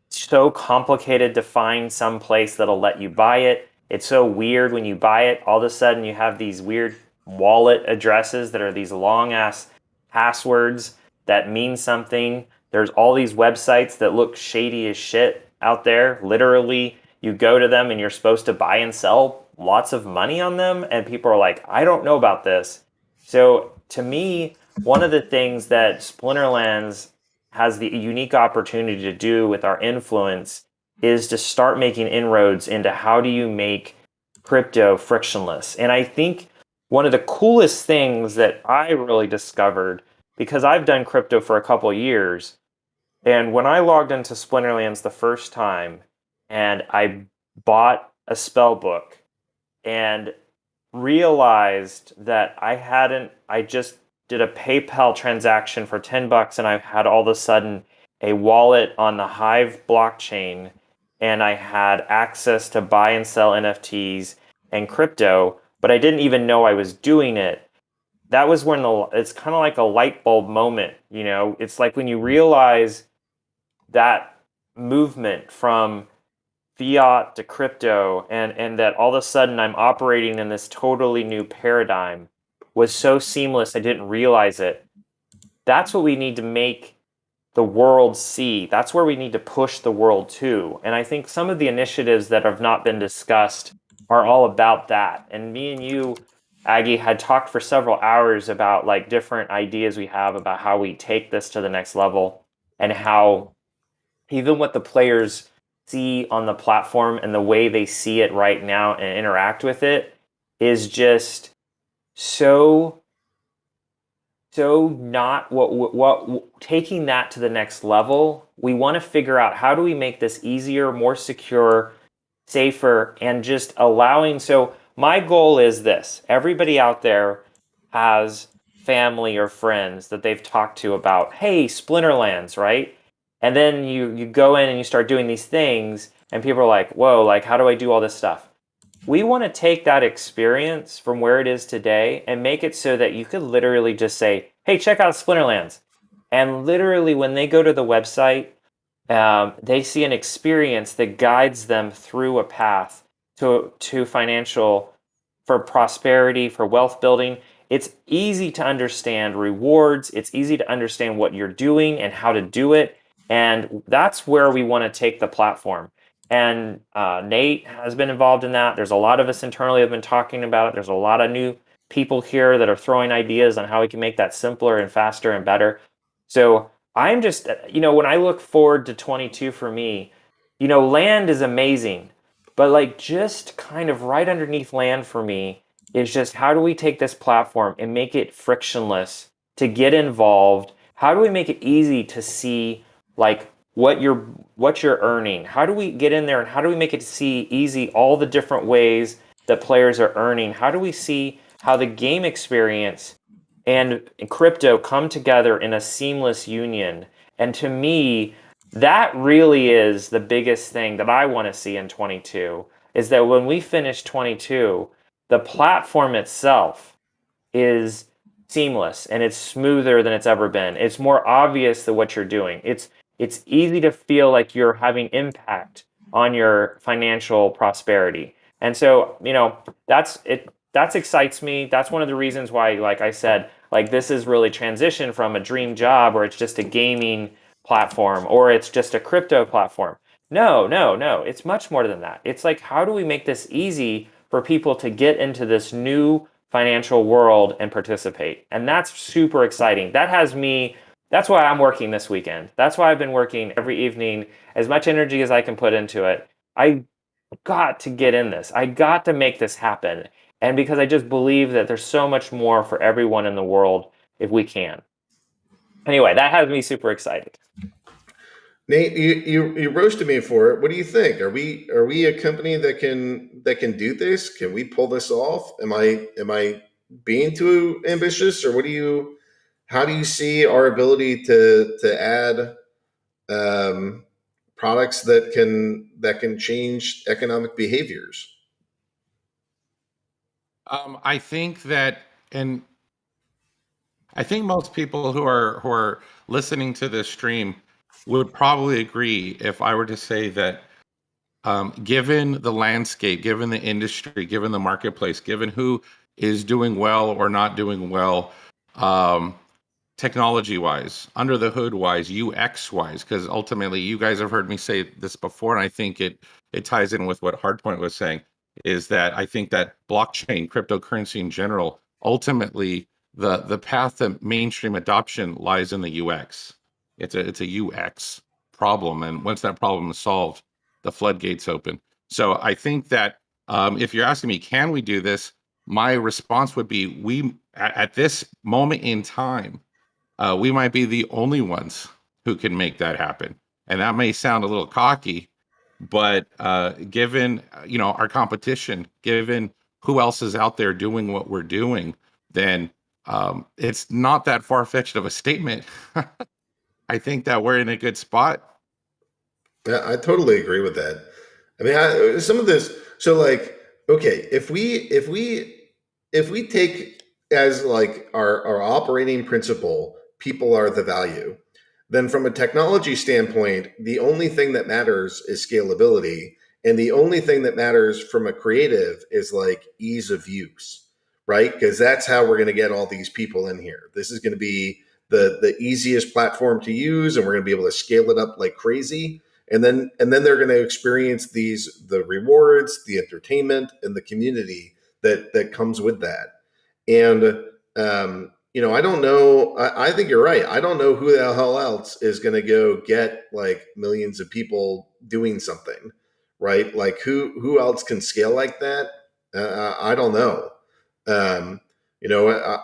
B: so complicated to find some place that'll let you buy it. It's so weird when you buy it. All of a sudden, you have these weird wallet addresses that are these long ass passwords that mean something. There's all these websites that look shady as shit out there. Literally, you go to them and you're supposed to buy and sell lots of money on them, and people are like, I don't know about this. So, to me, one of the things that Splinterlands has the unique opportunity to do with our influence is to start making inroads into how do you make crypto frictionless. And I think one of the coolest things that I really discovered, because I've done crypto for a couple of years, and when I logged into Splinterlands the first time and I bought a spell book and realized that I just did a PayPal transaction for $10 and I had all of a sudden a wallet on the Hive blockchain and I had access to buy and sell NFTs and crypto, but I didn't even know I was doing it. That was when it's kind of like a light bulb moment, you know? It's like when you realize that movement from fiat to crypto and that all of a sudden I'm operating in this totally new paradigm was so seamless I didn't realize it. That's what we need to make the world see. That's where we need to push the world to. And I think some of the initiatives that have not been discussed are all about that. And me and you, Aggie, had talked for several hours about like different ideas we have about how we take this to the next level and how even what the players see on the platform and the way they see it right now and interact with it is just so not what taking that to the next level. We want to figure out how do we make this easier, more secure, safer, and just allowing. So my goal is this: everybody out there has family or friends that they've talked to about, hey, Splinterlands, right? And then you go in and you start doing these things and people are like, whoa, like how do I do all this stuff? We want to take that experience from where it is today and make it so that you could literally just say, hey, check out Splinterlands. And literally when they go to the website, they see an experience that guides them through a path to financial, for prosperity, for wealth building. It's easy to understand rewards. It's easy to understand what you're doing and how to do it. And that's where we want to take the platform. And Nate has been involved in that. There's a lot of us internally have been talking about it. There's a lot of new people here that are throwing ideas on how we can make that simpler and faster and better. So I'm just, when I look forward to 22 for me, land is amazing, but like just kind of right underneath land for me is just how do we take this platform and make it frictionless to get involved? How do we make it easy to see like what you're earning? How do we get in there and how do we make it see easy all the different ways that players are earning? How do we see how the game experience and crypto come together in a seamless union? And to me, that really is the biggest thing that I want to see in 22 is that when we finish 22, the platform itself is seamless and it's smoother than it's ever been. It's more obvious that what you're doing. It's easy to feel like you're having impact on your financial prosperity. And so, that's it. That excites me. That's one of the reasons why, like I said, like this is really transitioned from a dream job where it's just a gaming platform or it's just a crypto platform. No, no, no. It's much more than that. It's like, how do we make this easy for people to get into this new financial world and participate? And that's super exciting. That's why I'm working this weekend. That's why I've been working every evening, as much energy as I can put into it. I got to get in this. I got to make this happen. And because I just believe that there's so much more for everyone in the world if we can. Anyway, that has me super excited.
A: Nate, you roasted me for it. What do you think? Are we a company that can do this? Can we pull this off? Am I being too ambitious, or how do you see our ability to add products that can change economic behaviors?
C: I think that, and I think most people who are listening to this stream would probably agree if I were to say that, given the landscape, given the industry, given the marketplace, given who is doing well or not doing well, um, technology wise, under the hood wise, UX wise, because ultimately you guys have heard me say this before, and I think it ties in with what Hardpoint was saying, is that I think that blockchain, cryptocurrency in general, ultimately the path to mainstream adoption lies in the UX. It's a UX problem, and once that problem is solved, the floodgates open. So I think that, if you're asking me, can we do this? My response would be, we at this moment in time, we might be the only ones who can make that happen. And that may sound a little cocky, but given our competition, given who else is out there doing what we're doing, then it's not that far fetched of a statement. I think that we're in a good spot.
A: Yeah, I totally agree with that. I mean, some of this. So, like, okay, if we take as like our operating principle, people are the value, then from a technology standpoint, the only thing that matters is scalability, and the only thing that matters from a creative is like ease of use, right? Because that's how we're going to get all these people in here. This is going to be the easiest platform to use, and we're going to be able to scale it up like crazy, and then they're going to experience the rewards, the entertainment, and the community that comes with that. And I don't know. I think you're right. I don't know who the hell else is going to go get like millions of people doing something, right? Like who else can scale like that? I don't know.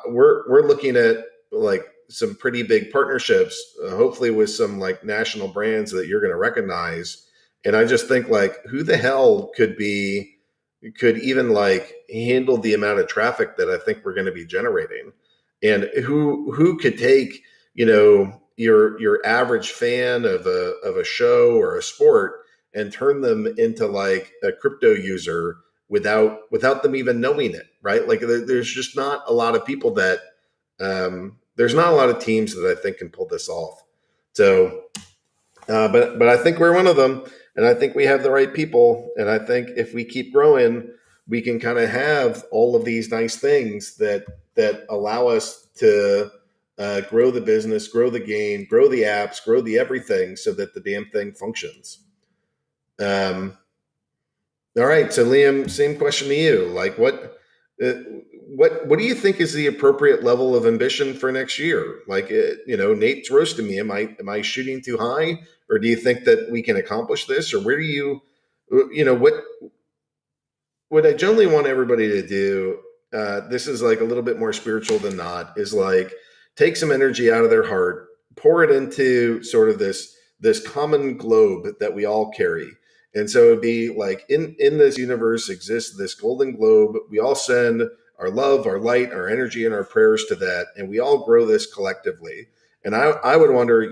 A: We're looking at like some pretty big partnerships, hopefully with some like national brands that you're going to recognize. And I just think like, who the hell could even like handle the amount of traffic that I think we're going to be generating, and who could take your average fan of a show or a sport and turn them into like a crypto user without them even knowing it, right? Like there's just not a lot of people that there's not a lot of teams that I think can pull this off. So, but I think we're one of them, and I think we have the right people, and I think if we keep growing, we can kind of have all of these nice things that allow us to grow the business, grow the game, grow the apps, grow the everything, so that the damn thing functions. All right, so Liam, same question to you. Like, what do you think is the appropriate level of ambition for next year? Like, Nate's roasting me. Am I shooting too high, or do you think that we can accomplish this, or where do what I generally want everybody to do? This is like a little bit more spiritual than not. Is like take some energy out of their heart, pour it into sort of this common globe that we all carry. And so it'd be like in this universe exists this golden globe. We all send our love, our light, our energy, and our prayers to that, and we all grow this collectively. And I would wonder,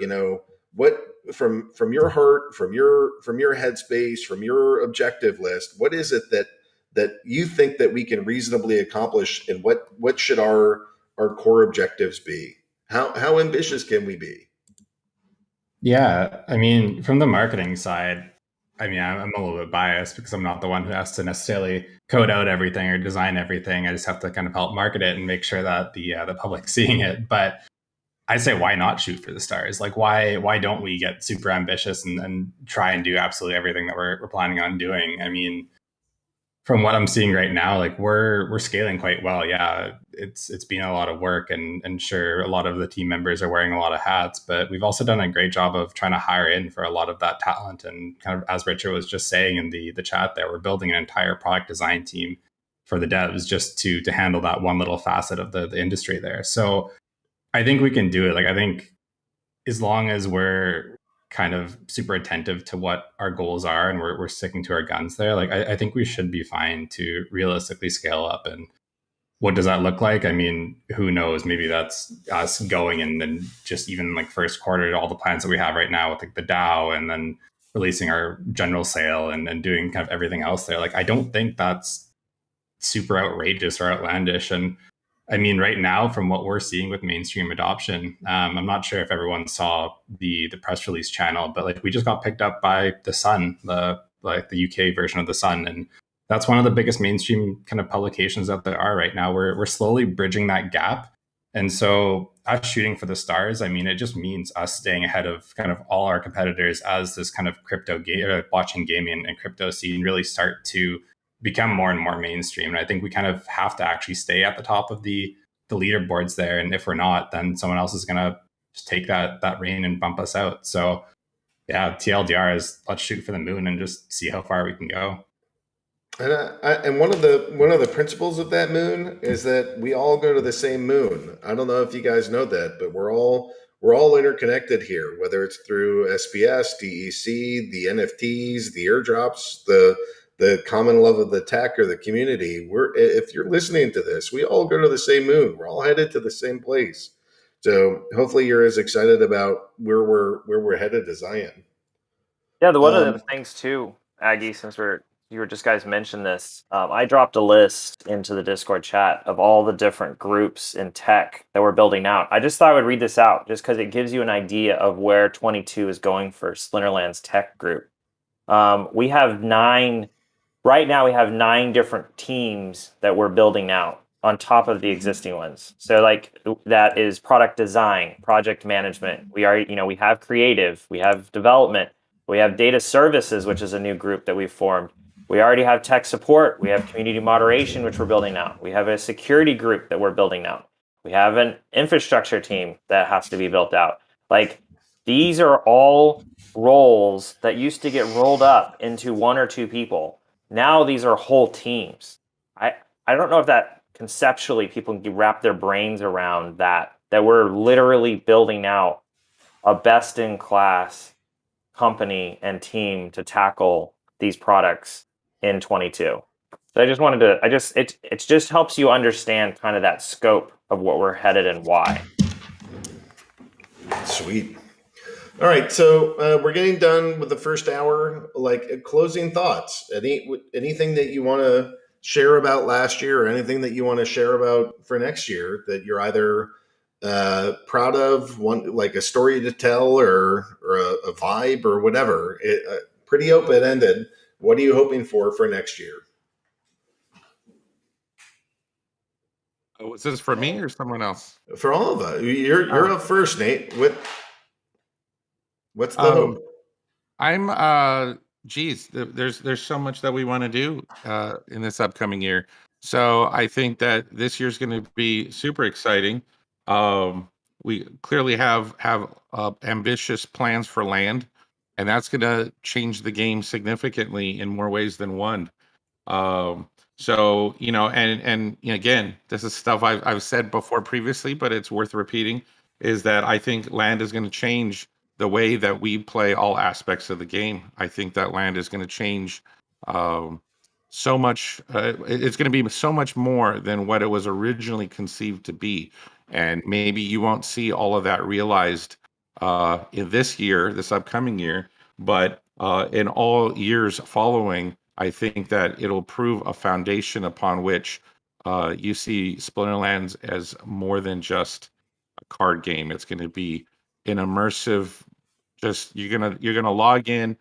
A: what from your heart, from your headspace, from your objective list, what is it that you think that we can reasonably accomplish, and what should our core objectives be? How ambitious can we be?
D: Yeah, I mean, from the marketing side, I mean, I'm a little bit biased because I'm not the one who has to necessarily code out everything or design everything. I just have to kind of help market it and make sure that the public's seeing it. But I say, why not shoot for the stars? Like, why don't we get super ambitious and try and do absolutely everything that we're planning on doing? I mean, from what I'm seeing right now, like we're scaling quite well. Yeah, it's been a lot of work, and sure, a lot of the team members are wearing a lot of hats, but we've also done a great job of trying to hire in for a lot of that talent. And kind of as Richard was just saying in the chat there, we're building an entire product design team for the devs just to handle that one little facet of the industry there. So I think we can do it. Like I think as long as we're kind of super attentive to what our goals are and we're sticking to our guns there, like I think we should be fine to realistically scale up. And what does that look like? I mean, who knows? Maybe that's us going and then just even like first quarter, all the plans that we have right now with like the DAO, and then releasing our general sale and doing kind of everything else there. Like I don't think that's super outrageous or outlandish. And I mean, right now, from what we're seeing with mainstream adoption, I'm not sure if everyone saw the press release channel, but like we just got picked up by the Sun, the UK version of the Sun, and that's one of the biggest mainstream kind of publications that there are right now. We're slowly bridging that gap, and so us shooting for the stars, I mean, it just means us staying ahead of kind of all our competitors as this kind of crypto blockchain gaming and crypto scene really start to become more and more mainstream. And I think we kind of have to actually stay at the top of the leaderboards there. And if we're not, then someone else is going to just take that reign and bump us out. So yeah, TLDR is let's shoot for the moon and just see how far we can go.
A: And one of the principles of that moon is that we all go to the same moon. I don't know if you guys know that, but we're all interconnected here. Whether it's through SPS, DEC, the NFTs, the airdrops, the common love of the tech or the community. If you're listening to this, we all go to the same moon. We're all headed to the same place. So hopefully you're as excited about where we're headed as I am.
B: Yeah, one of the things too, Aggie, since you were just guys mentioned this, I dropped a list into the Discord chat of all the different groups in tech that we're building out. I just thought I would read this out just because it gives you an idea of where 22 is going for Splinterlands tech group. We have 9 right now. We have 9 different teams that we're building out on top of the existing ones. So like that is product design, project management. We have creative, we have development, we have data services, which is a new group that we've formed. We already have tech support. We have community moderation, which we're building out. We have a security group that we're building out. We have an infrastructure team that has to be built out. Like these are all roles that used to get rolled up into 1 or 2 people. Now these are whole teams. I don't know if that conceptually people can wrap their brains around that we're literally building out a best in class company and team to tackle these products in 22. So I just wanted to, it just helps you understand kind of that scope of what we're headed and why.
A: Sweet. All right, so we're getting done with the first hour. Like closing thoughts. Anything that you want to share about last year, or anything that you want to share about for next year that you're either proud of, one like a story to tell, or a vibe, or whatever. Pretty open ended. What are you hoping for next year?
C: Oh, is this for me or someone else?
A: For all of us. You're up first, Nate. What's the hope?
C: I'm geez, there's so much that we want to do in this upcoming year. So I think that this year's going to be super exciting. We clearly have ambitious plans for land, and that's going to change the game significantly in more ways than one. So and again, this is stuff I've said before previously, but it's worth repeating. Is that I think land is going to change the way that we play all aspects of the game. I think that land is going to change so much. It's going to be so much more than what it was originally conceived to be. And maybe you won't see all of that realized in this upcoming year, but in all years following, I think that it'll prove a foundation upon which you see Splinterlands as more than just a card game. It's going to be an immersive, just you're gonna log in,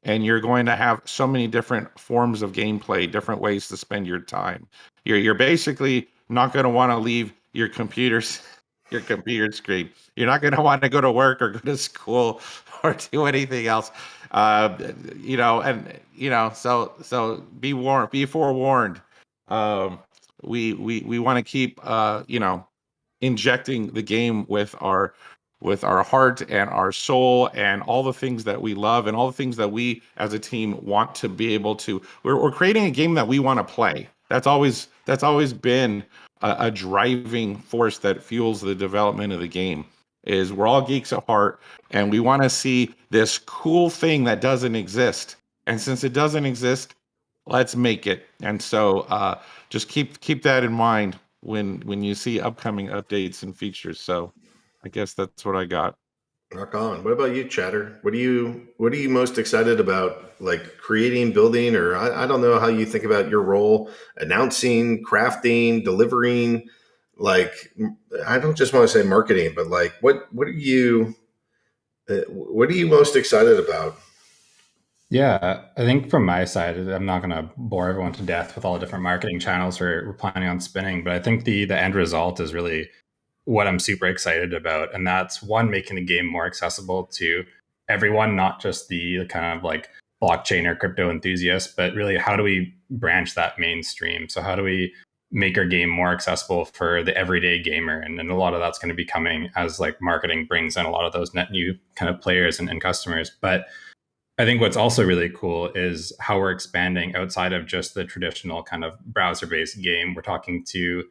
C: and you're going to have so many different forms of gameplay, different ways to spend your time. You're basically not going to want to leave your computer screen. You're not going to want to go to work or go to school or do anything else. So be warned, be forewarned. We want to keep injecting the game with our heart and our soul and all the things that we love and all the things that we as a team want to be able to. We're creating a game that we want to play. That's always been a driving force that fuels the development of the game. Is we're all geeks at heart, and we want to see this cool thing that doesn't exist. And since it doesn't exist, let's make it. And so just keep that in mind when you see upcoming updates and features. So I guess that's what I got.
A: Rock on. What about you, Chatter? What are you most excited about? Like creating, building, or I don't know how you think about your role, announcing, crafting, delivering. Like I don't just want to say marketing, but like what are you most excited about?
D: Yeah, I think from my side, I'm not going to bore everyone to death with all the different marketing channels we're planning on spinning, but I think the end result is really what I'm super excited about. And that's one, making the game more accessible to everyone, not just the kind of like blockchain or crypto enthusiasts, but really how do we branch that mainstream? So how do we make our game more accessible for the everyday gamer? And a lot of that's going to be coming as like marketing brings in a lot of those net new kind of players and customers. But I think what's also really cool is how we're expanding outside of just the traditional kind of browser-based game. We're talking to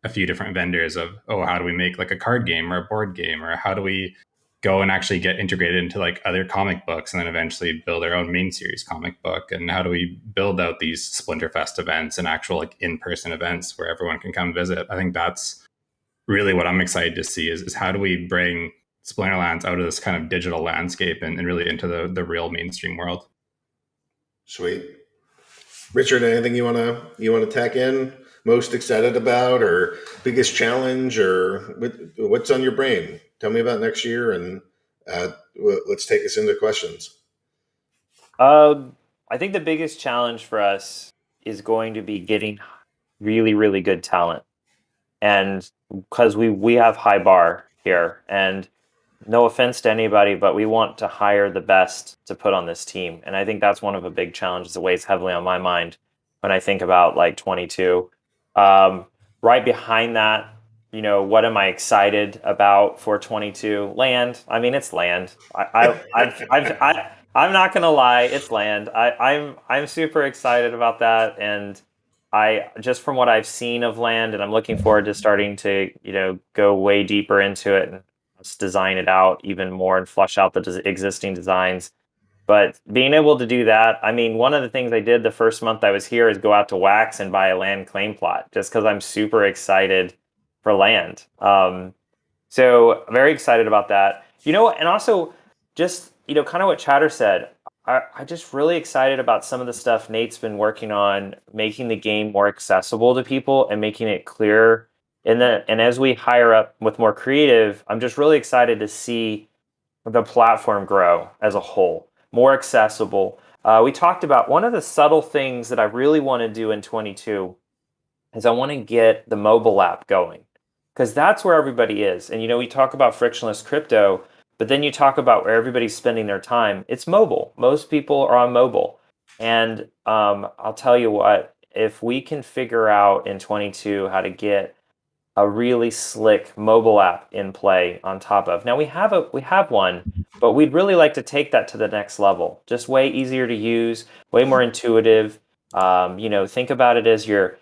D: a few different vendors of, oh, how do we make like a card game or a board game, or how do we go and actually get integrated into like other comic books and then eventually build our own main series comic book, and how do we build out these Splinterfest events and actual like in-person events where everyone can come visit. I think that's really what I'm excited to see is how do we bring Splinterlands out of this kind of digital landscape and really into the real mainstream world.
A: Sweet. Richard, anything you want to tack in? Most excited about, or biggest challenge, or what's on your brain? Tell me about next year, and let's take us into questions.
B: I think the biggest challenge for us is going to be getting really, really good talent. And because we have high bar here, and no offense to anybody, but we want to hire the best to put on this team. And I think that's one of the big challenges that weighs heavily on my mind when I think about like 22. Um, right behind that, what am I excited about for 22? Land. I mean, it's land. I'm not gonna lie, it's land. I'm super excited about that, and I just from what I've seen of land, and I'm looking forward to starting to go way deeper into it and just design it out even more and flush out the existing designs. But being able to do that, I mean, one of the things I did the first month I was here is go out to Wax and buy a land claim plot just because I'm super excited for land. So very excited about that. And also just, kind of what Chatter said, I just really excited about some of the stuff Nate's been working on, making the game more accessible to people and making it clear. And as we hire up with more creative, I'm just really excited to see the platform grow as a whole, more accessible. We talked about one of the subtle things that I really want to do in 22 is I want to get the mobile app going because that's where everybody is. And we talk about frictionless crypto, but then you talk about where everybody's spending their time. It's mobile. Most people are on mobile. And I'll tell you what, if we can figure out in 22 how to get a really slick mobile app in play on top of. Now we have one, but we'd really like to take that to the next level. Just way easier to use, way more intuitive. Think about it as your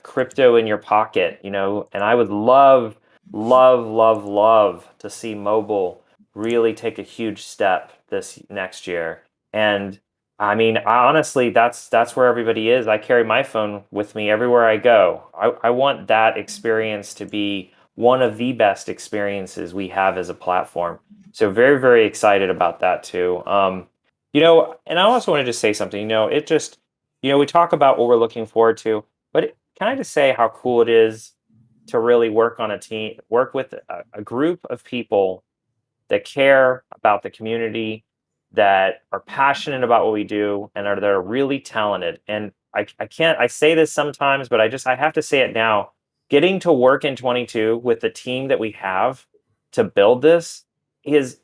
B: crypto in your pocket. And I would love, love, love, love to see mobile really take a huge step this next year. And I mean, honestly, that's where everybody is. I carry my phone with me everywhere I go. I want that experience to be one of the best experiences we have as a platform. So very, very excited about that too. And I also wanted to say something. It just, we talk about what we're looking forward to, but can I just say how cool it is to really work on a team, work with a group of people that care about the community, that are passionate about what we do, and that are really talented. And I can't, I say this sometimes, but I have to say it now. Getting to work in 22 with the team that we have to build this is,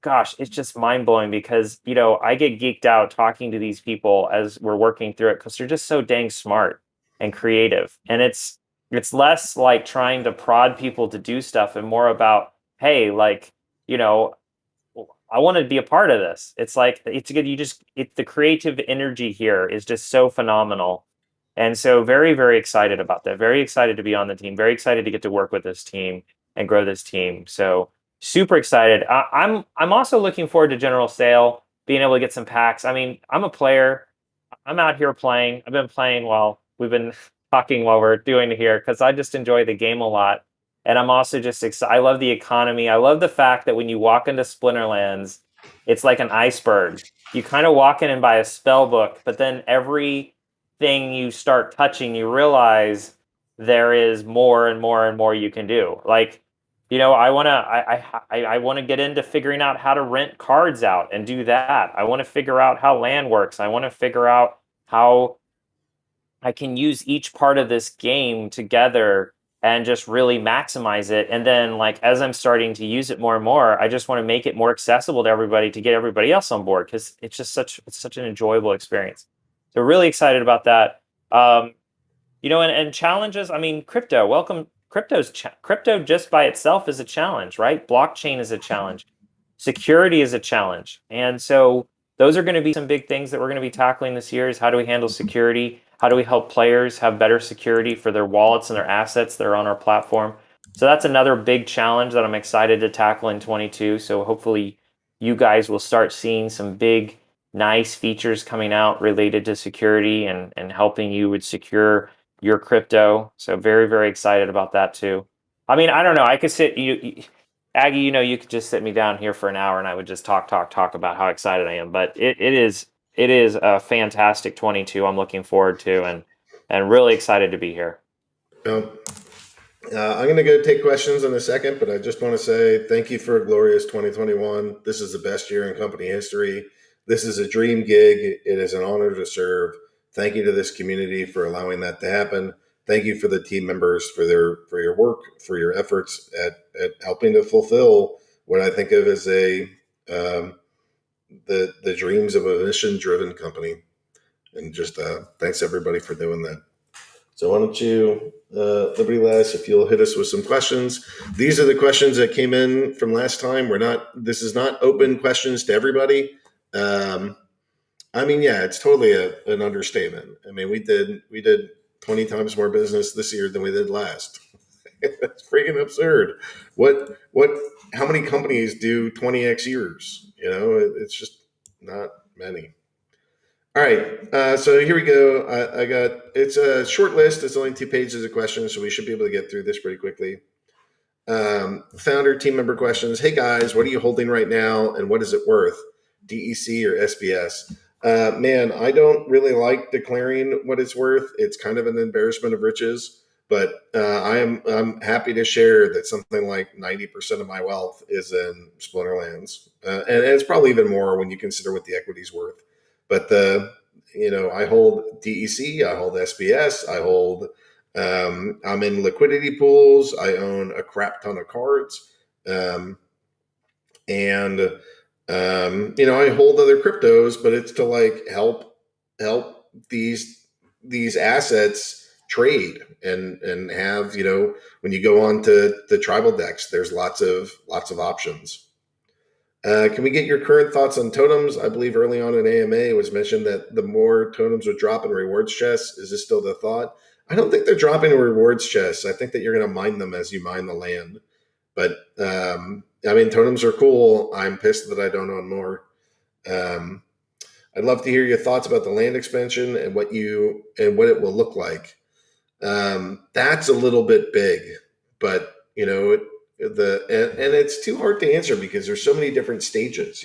B: gosh, it's just mind blowing because, I get geeked out talking to these people as we're working through it because they're just so dang smart and creative. And it's less like trying to prod people to do stuff and more about, hey, like, you know, I want to be a part of this. It's like it's good. The creative energy here is just so phenomenal, and so very very excited about that. Very excited to be on the team. Very excited to get to work with this team and grow this team. So super excited. I'm also looking forward to general sale, being able to get some packs. I mean, I'm a player. I'm out here playing. I've been playing while we've been talking while we're doing it here because I just enjoy the game a lot. And I'm also just excited. I love the economy. I love the fact that when you walk into Splinterlands, it's like an iceberg. You kind of walk in and buy a spell book, but then everything you start touching, you realize there is more and more and more you can do. Like, I want to get into figuring out how to rent cards out and do that. I want to figure out how land works. I want to figure out how I can use each part of this game together and just really maximize it. And then, like, as I'm starting to use it more and more, I just want to make it more accessible to everybody to get everybody else on board, because it's such an enjoyable experience. So really excited about that. And challenges. I mean, crypto. Welcome. Crypto just by itself is a challenge, right? Blockchain is a challenge. Security is a challenge, and so those are going to be some big things that we're going to be tackling this year. Is how do we handle security? How do we help players have better security for their wallets and their assets that are on our platform? So that's another big challenge that I'm excited to tackle in 22. So hopefully you guys will start seeing some big, nice features coming out related to security and helping you with secure your crypto. So very, very excited about that too. I mean, I don't know. I could sit Aggie, you could just sit me down here for an hour and I would just talk about how excited I am. But it is a fantastic 22. I'm looking forward to and really excited to be here.
A: Um, I'm going to go take questions in a second, but I just want to say thank you for a glorious 2021. This is the best year in company history. This is a dream gig. It is an honor to serve. Thank you to this community for allowing that to happen. Thank you for the team members for your work, for your efforts at helping to fulfill what I think of as the dreams of a mission-driven company. And just thanks everybody for doing that. So why don't you, Liberty Lass, if you'll hit us with some questions. These are the questions that came in from last time. This is not open questions to everybody. I mean, yeah, it's totally an understatement. I mean, we did 20 times more business this year than we did last. That's freaking absurd. How many companies do 20x years? It's just not many. All right, so here we go. It's a short list. It's only 2 pages of questions, so we should be able to get through this pretty quickly. Founder team member questions. Hey guys, what are you holding right now, and what is it worth? DEC or SBS? Man, I don't really like declaring what it's worth. It's kind of an embarrassment of riches, but I'm happy to share that something like 90% of my wealth is in Splinterlands, and it's probably even more when you consider what the equity's worth. But I hold DEC, I hold SBS, I'm in liquidity pools. I own a crap ton of cards, and I hold other cryptos, but it's to like help these assets trade and have when you go on to the tribal decks, there's lots of options. Can we get your current thoughts on totems? I believe early on in AMA it was mentioned that the more totems would drop in rewards chests. Is this still the thought? I don't think they're dropping in rewards chests. I think that you're going to mine them as you mine the land. But I mean, totems are cool. I'm pissed that I don't own more. I'd love to hear your thoughts about the land expansion and what it will look like. That's a little bit big, but and it's too hard to answer because there's so many different stages.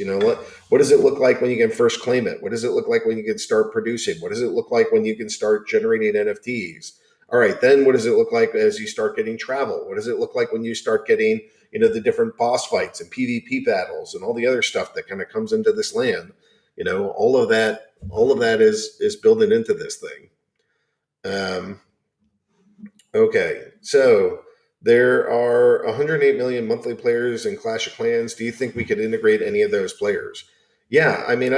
A: What does it look like when you can first claim it? What does it look like when you can start producing? What does it look like when you can start generating NFTs? All right, then what does it look like as you start getting travel? What does it look like when you start getting the different boss fights and PvP battles and all the other stuff that kind of comes into this land? All of that is building into this thing. Okay, so there are 108 million monthly players in Clash of Clans. Do you think we could integrate any of those players? Yeah, I mean,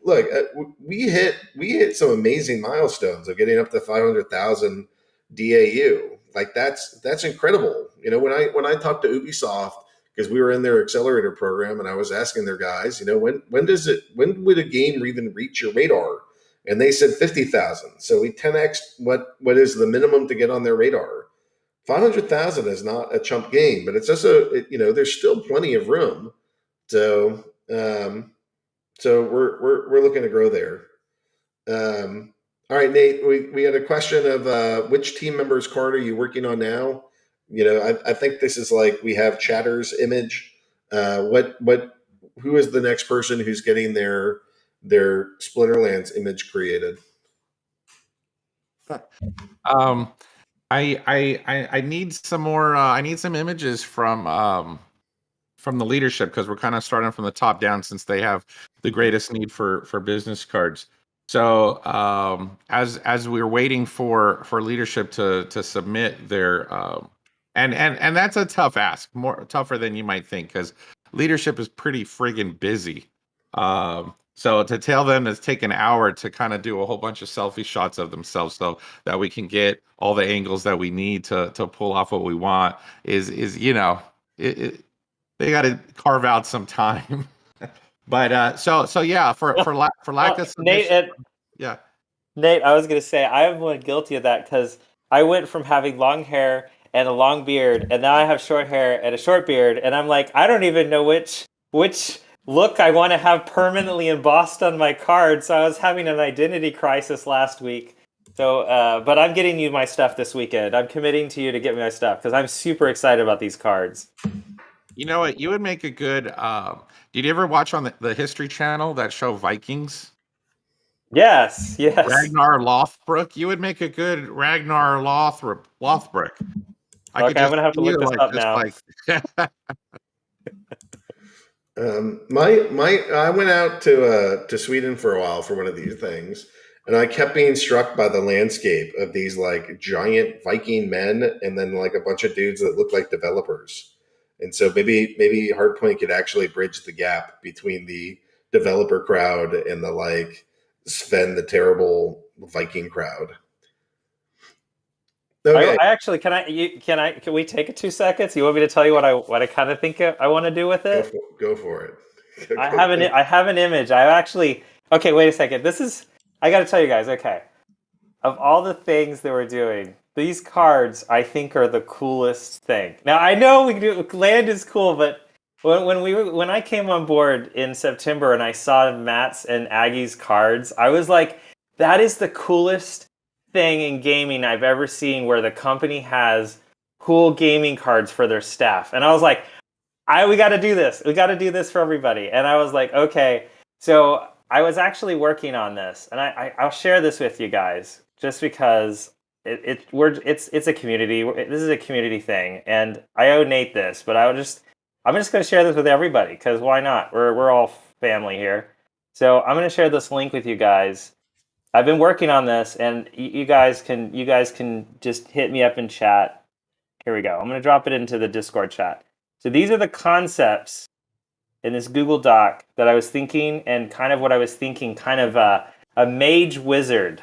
A: we hit some amazing milestones of getting up to 500,000 DAU. Like that's incredible. When I talked to Ubisoft, because we were in their accelerator program, and I was asking their guys, when would a game even reach your radar? And they said 50,000. So we 10x what is the minimum to get on their radar. 500,000 is not a chump game, but it's also there's still plenty of room. So we're looking to grow there. All right, Nate, we had a question of which team member's card are you working on now? I think this is like we have Chatter's image. Who is the next person who's getting their Splinterlands image created?
C: Um, I need some more. I need some images from the leadership, because we're kind of starting from the top down, since they have the greatest need for business cards. So as we're waiting for leadership to submit their and that's a tough ask, more tougher than you might think, because leadership is pretty friggin' busy. So to tell them to take an hour to kind of do a whole bunch of selfie shots of themselves, so that we can get all the angles that we need to pull off what we want, is it, they got to carve out some time. But so yeah, for lack of
B: Nate,
C: submission, yeah.
B: Nate, I was gonna say I'm one guilty of that because I went from having long hair and a long beard, and now I have short hair and a short beard, and I'm like, I don't even know which look I want to have permanently embossed on my card. So I was having an identity crisis last week. So, but I'm getting you my stuff this weekend. I'm committing to you to get me my stuff because I'm super excited about these cards.
C: You know what? You would make a good. Did you ever watch on the History Channel that show Vikings?
B: Yes, yes.
C: Ragnar Lothbrok. You would make a good Ragnar Lothbrok. I could
B: Okay, I'm
C: just
B: gonna have to
C: see you
B: look this
C: like
B: up
C: just
B: now.
C: like.
A: I went out to Sweden for a while for one of these things, and I kept being struck by the landscape of these like giant Viking men, and then like a bunch of dudes that look like developers. And so maybe Hardpoint could actually bridge the gap between the developer crowd and the like Sven the Terrible Viking crowd. Okay,
B: I actually can we take 2 seconds? You want me to tell you what I kind of think I want to do with it?
A: go for it.
B: I have an image. Okay. Wait a second. I got to tell you guys. Okay, of all the things that we're doing, these cards I think are the coolest thing. Now I know land is cool, but when I came on board in September and I saw Matt's and Aggie's cards, I was like, that is the coolest thing in gaming I've ever seen, where the company has cool gaming cards for their staff. And I was like, we got to do this. We got to do this for everybody. And I was like, okay. So I was actually working on this, and I'll share this with you guys just because it's a community. This is a community thing, and I owe Nate this, but I'm just going to share this with everybody because why not? We're all family here. So I'm going to share this link with you guys. I've been working on this, and you guys can just hit me up in chat. Here we go. I'm going to drop it into the Discord chat. So these are the concepts in this Google Doc that I was thinking, and kind of what I was thinking, kind of a mage wizard.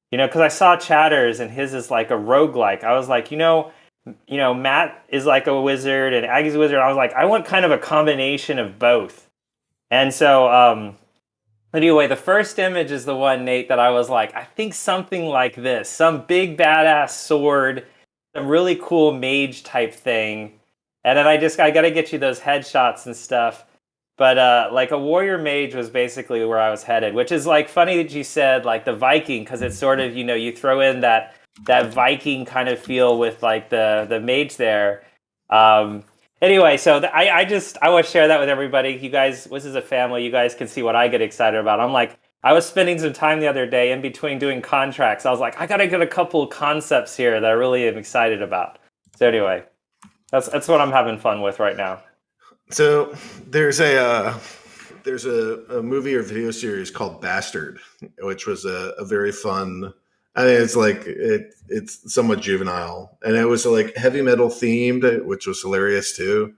B: Because I saw Chatter's and his is like a roguelike. I was like, Matt is like a wizard and Aggie's a wizard. I was like, I want kind of a combination of both. And so anyway, the first image is the one, Nate, that I was like, I think something like this. Some big badass sword, some really cool mage type thing. And then I got to get you those headshots and stuff. But like a warrior mage was basically where I was headed, which is like funny that you said like the Viking, because it's sort of, you throw in that Viking kind of feel with like the mage there. Anyway, so I want to share that with everybody. You guys, this is a family. You guys can see what I get excited about. I'm like, I was spending some time the other day in between doing contracts. I was like, I got to get a couple concepts here that I really am excited about. So anyway, that's what I'm having fun with right now.
A: So there's a movie or video series called Bastard, which was a very fun. I mean, it's like it's somewhat juvenile, and it was like heavy metal themed, which was hilarious too.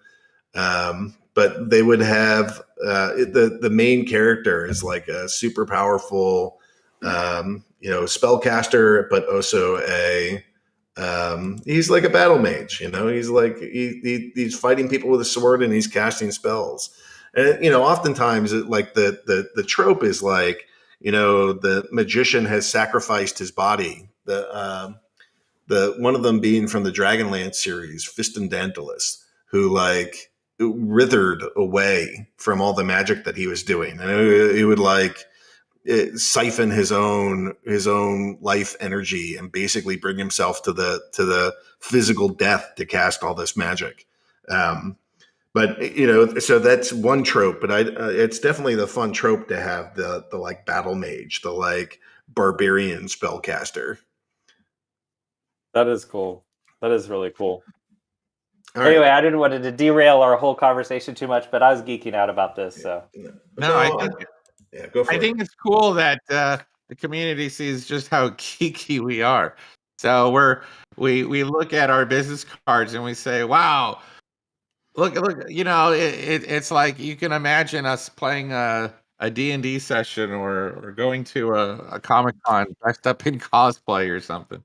A: But they would have the main character is like a super powerful, spellcaster, but also he's like a battle mage. He's like he's fighting people with a sword and he's casting spells. And oftentimes like the trope is like, the magician has sacrificed his body. The one of them being from the Dragonlance series, Fistendantilus, who like withered away from all the magic that he was doing, and he would like siphon his own life energy and basically bring himself to the physical death to cast all this magic. But so that's one trope. But it's definitely the fun trope to have the like battle mage, the like barbarian spellcaster.
B: That is cool. That is really cool.
A: All
B: Anyway,
A: right.
B: I didn't want to derail our whole conversation too much, but I was geeking out about this. So
C: No,
A: yeah, go for
C: I
A: it.
C: think it's cool that the community sees just how geeky we are. So we look at our business cards and we say, "Wow, look! It's like you can imagine us playing a D&D session or going to a Comic Con dressed up in cosplay or something."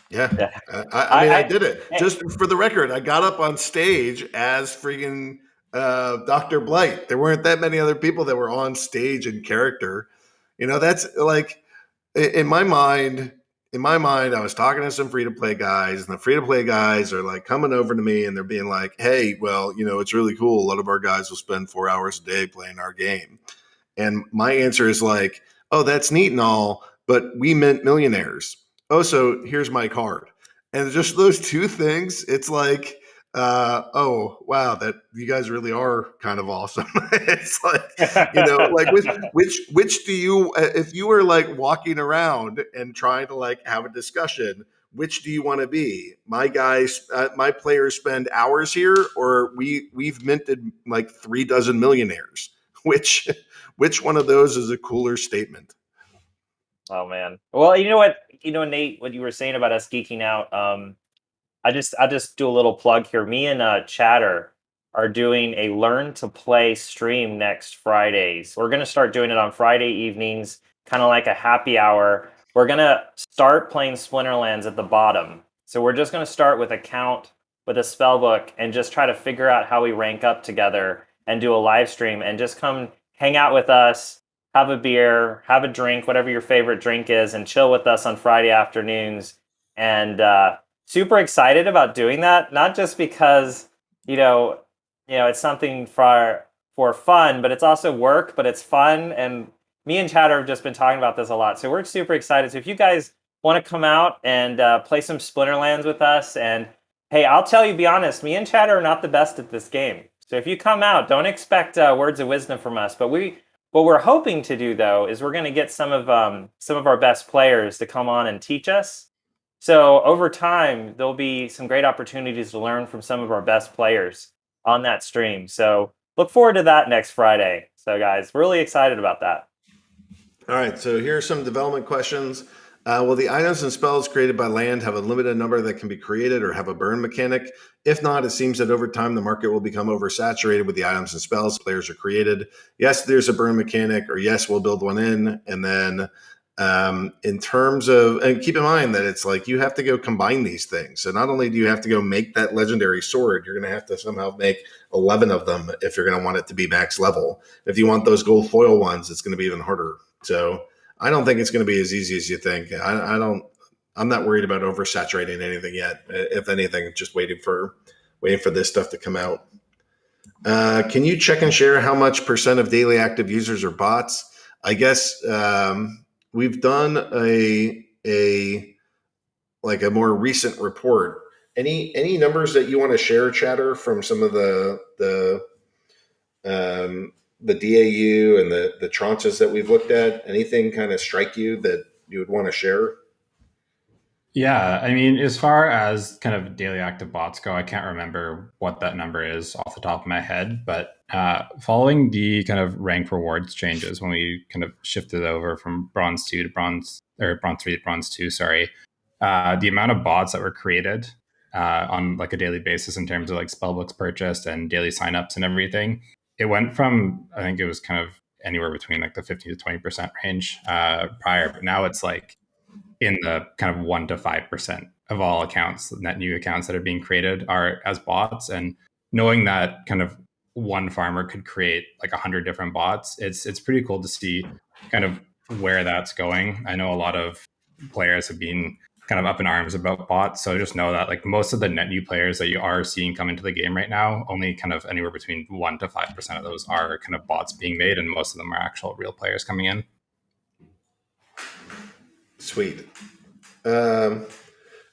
A: Yeah.
B: yeah,
A: I mean, I did it.
B: hey,
A: Just for the record, I got up on stage as freaking Dr. Blight. There weren't that many other people that were on stage in character. That's like in my mind. In my mind, I was talking to some free to play guys, and the free to play guys are like coming over to me, and they're being like, "Hey, well, it's really cool. A lot of our guys will spend 4 hours a day playing our game." And my answer is like, oh, that's neat and all, but we mint millionaires. Oh, so here's my card. And just those two things, it's like, oh, wow, that you guys really are kind of awesome. It's like, like which do you, if you were like walking around and trying to like have a discussion, which do you want to be? My guys, my players spend hours here, or we've minted like 36 millionaires. Which one of those is a cooler statement?
B: oh man. Well, you know what? Nate, what you were saying about us geeking out. I'll just do a little plug here. Me and Chatter are doing a learn to play stream next Fridays. We're gonna start doing it on Friday evenings, kind of like a happy hour. We're gonna start playing Splinterlands at the bottom. So we're just gonna start with a count with a spell book and just try to figure out how we rank up together and do a live stream and just come hang out with us, have a beer, have a drink, whatever your favorite drink is, and chill with us on Friday afternoons. And super excited about doing that, not just because it's something for fun, but it's also work, but it's fun. And me and Chad have just been talking about this a lot, so we're super excited. So if you guys want to come out and play some Splinterlands with us, and hey, I'll tell you, be honest, me and Chad are not the best at this game. So if you come out, don't expect words of wisdom from us. But what we're hoping to do though is we're going to get some of our best players to come on and teach us. So over time, there'll be some great opportunities to learn from some of our best players on that stream. So look forward to that next Friday. So guys, really excited about that.
A: All right, so here are some development questions. Will the items and spells created by land have a limited number that can be created or have a burn mechanic? If not, it seems that over time the market will become oversaturated with the items and spells players are created. Yes, there's a burn mechanic, or yes, we'll build one in. And then in terms of, and keep in mind that it's like you have to go combine these things. So not only do you have to go make that legendary sword, you're going to have to somehow make 11 of them if you're going to want it to be max level. If you want those gold foil ones, it's going to be even harder. So I don't think it's going to be as easy as you think. I'm not worried about oversaturating anything yet. If anything, just waiting for this stuff to come out. Can you check and share how much % of daily active users are bots? I guess we've done a more recent report. Any numbers that you want to share, Chatter, from some of the DAU and the tranches that we've looked at? Anything kind of strike you that you would want to share?
D: Yeah, I mean, as far as kind of daily active bots go, I can't remember what that number is off the top of my head, but following the kind of rank rewards changes when we kind of shifted over from bronze 2 to bronze, or bronze 3 to bronze 2, sorry, the amount of bots that were created on like a daily basis in terms of like spellbooks purchased and daily signups and everything, it went from, I think it was kind of anywhere between like the 50 to 20% range prior, but now it's like in the kind of 1 to 5% of all accounts, net new accounts that are being created are as bots. And knowing that kind of one farmer could create like 100 different bots, it's pretty cool to see kind of where that's going. I know a lot of players have been kind of up in arms about bots. So just know that like most of the net new players that you are seeing come into the game right now, only kind of anywhere between 1 to 5% of those are kind of bots being made, and most of them are actual real players coming in.
A: Sweet. Um,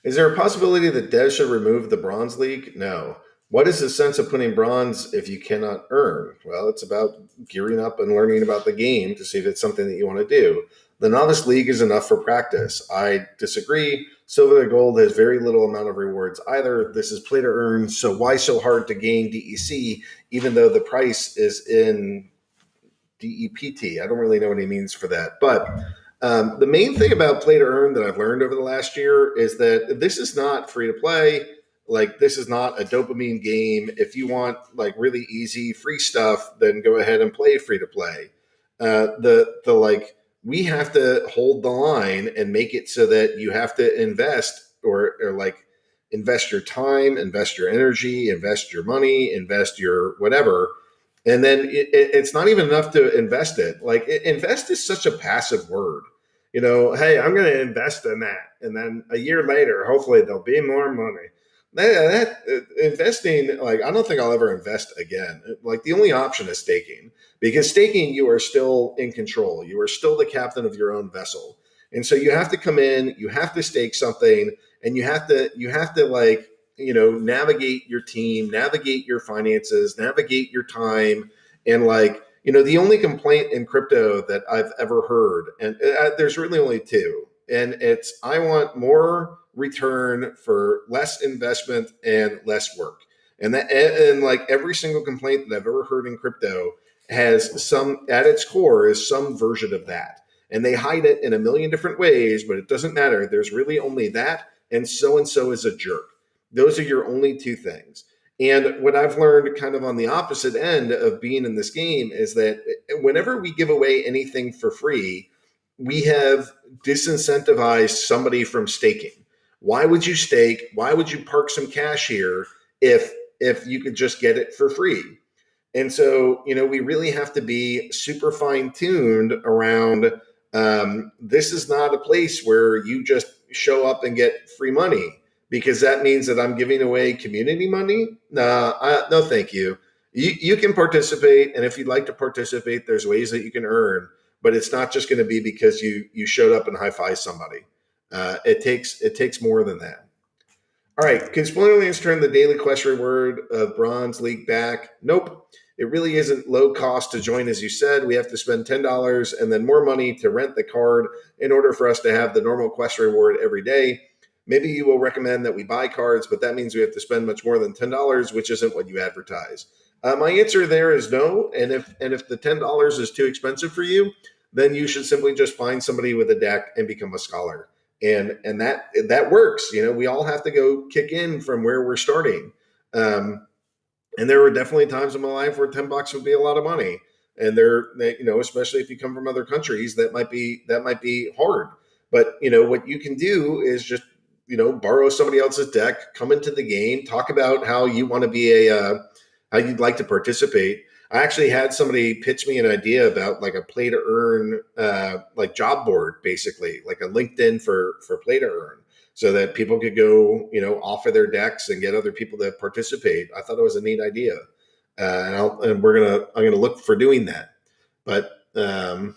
A: is there a possibility that Dev should remove the Bronze League? No. What is the sense of putting bronze if you cannot earn? Well, it's about gearing up and learning about the game to see if it's something that you want to do. The Novice League is enough for practice. I disagree. Silver to Gold has very little amount of rewards either. This is play to earn, so why so hard to gain DEC even though the price is in DEPT? I don't really know what he means for that. But the main thing about play to earn that I've learned over the last year is that this is not free to play. Like, this is not a dopamine game. If you want like really easy free stuff, then go ahead and play free to play. The like, we have to hold the line and make it so that you have to invest or like invest your time, invest your energy, invest your money, invest your whatever. And then it's not even enough to invest it. Like, invest is such a passive word. Hey, I'm going to invest in that, and then a year later, hopefully, there'll be more money. Investing, like, I don't think I'll ever invest again. Like, the only option is staking, because staking, you are still in control. You are still the captain of your own vessel, and so you have to come in, you have to stake something, and you have to like navigate your team, navigate your finances, navigate your time. And like, the only complaint in crypto that I've ever heard, and there's really only two, and it's, I want more return for less investment and less work. And like, every single complaint that I've ever heard in crypto has some, at its core, is some version of that. And they hide it in a million different ways, but it doesn't matter. There's really only that, and so is a jerk. Those are your only two things. And what I've learned kind of on the opposite end of being in this game is that whenever we give away anything for free, we have disincentivized somebody from staking. Why would you stake? Why would you park some cash here if you could just get it for free? And so, we really have to be super fine tuned around, this is not a place where you just show up and get free money, because that means that I'm giving away community money. No, thank you. You can participate. And if you'd like to participate, there's ways that you can earn, but it's not just going to be because you showed up and high-five somebody. It takes more than that. All right, can Splinterlands turn the daily quest reward of Bronze League back? Nope. It really isn't low cost to join, as you said. We have to spend $10 and then more money to rent the card in order for us to have the normal quest reward every day. Maybe you will recommend that we buy cards, but that means we have to spend much more than $10, which isn't what you advertise. My answer there is no. And if the $10 is too expensive for you, then you should simply just find somebody with a deck and become a scholar. And that works. We all have to go kick in from where we're starting. And there were definitely times in my life where $10 would be a lot of money. And especially if you come from other countries, that might be hard. But what you can do is just borrow somebody else's deck, come into the game, talk about how you want to be how you'd like to participate. I actually had somebody pitch me an idea about like a play to earn, like job board, basically like a LinkedIn for play to earn, so that people could go, offer their decks and get other people to participate. I thought it was a neat idea, and I'm gonna look for doing that. But I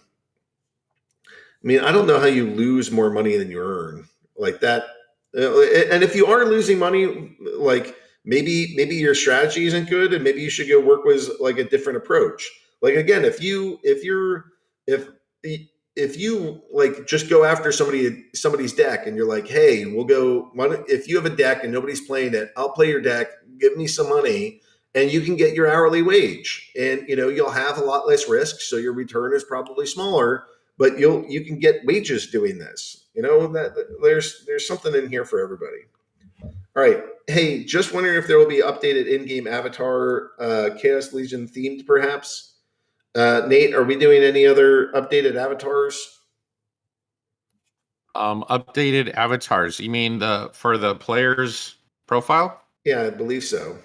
A: mean, I don't know how you lose more money than you earn like that. And if you are losing money, like, maybe your strategy isn't good, and maybe you should go work with like a different approach. Like, again, if you like just go after somebody's deck, and you're like, hey, if you have a deck and nobody's playing it, I'll play your deck, give me some money, and you can get your hourly wage, and you'll have a lot less risk, so your return is probably smaller, but you can get wages doing this. That there's something in here for everybody. All right. Hey, just wondering if there will be updated in-game avatar, Chaos Legion themed, perhaps. Nate, are we doing any other updated avatars?
C: Updated avatars. You mean for the player's profile?
A: Yeah, I believe so.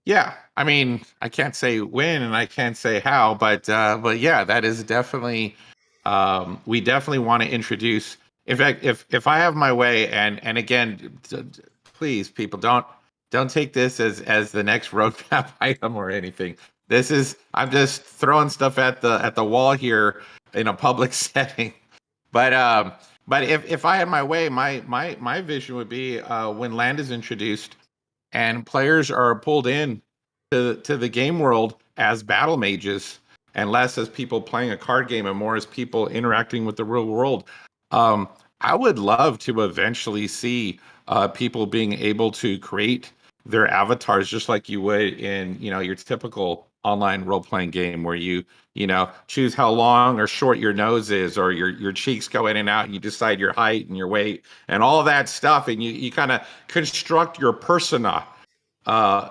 C: Yeah. I mean, I can't say when and I can't say how, but yeah, that is definitely. We definitely want to introduce. In fact, if I have my way, and again, please, people, don't take this as the next roadmap item or anything. I'm just throwing stuff at the wall here in a public setting. But if I had my way, my vision would be when land is introduced and players are pulled in to the game world as battle mages and less as people playing a card game and more as people interacting with the real world. I would love to eventually see people being able to create their avatars just like you would in your typical online role-playing game where you choose how long or short your nose is, or your cheeks go in and out, and you decide your height and your weight and all of that stuff, and you kind of construct your persona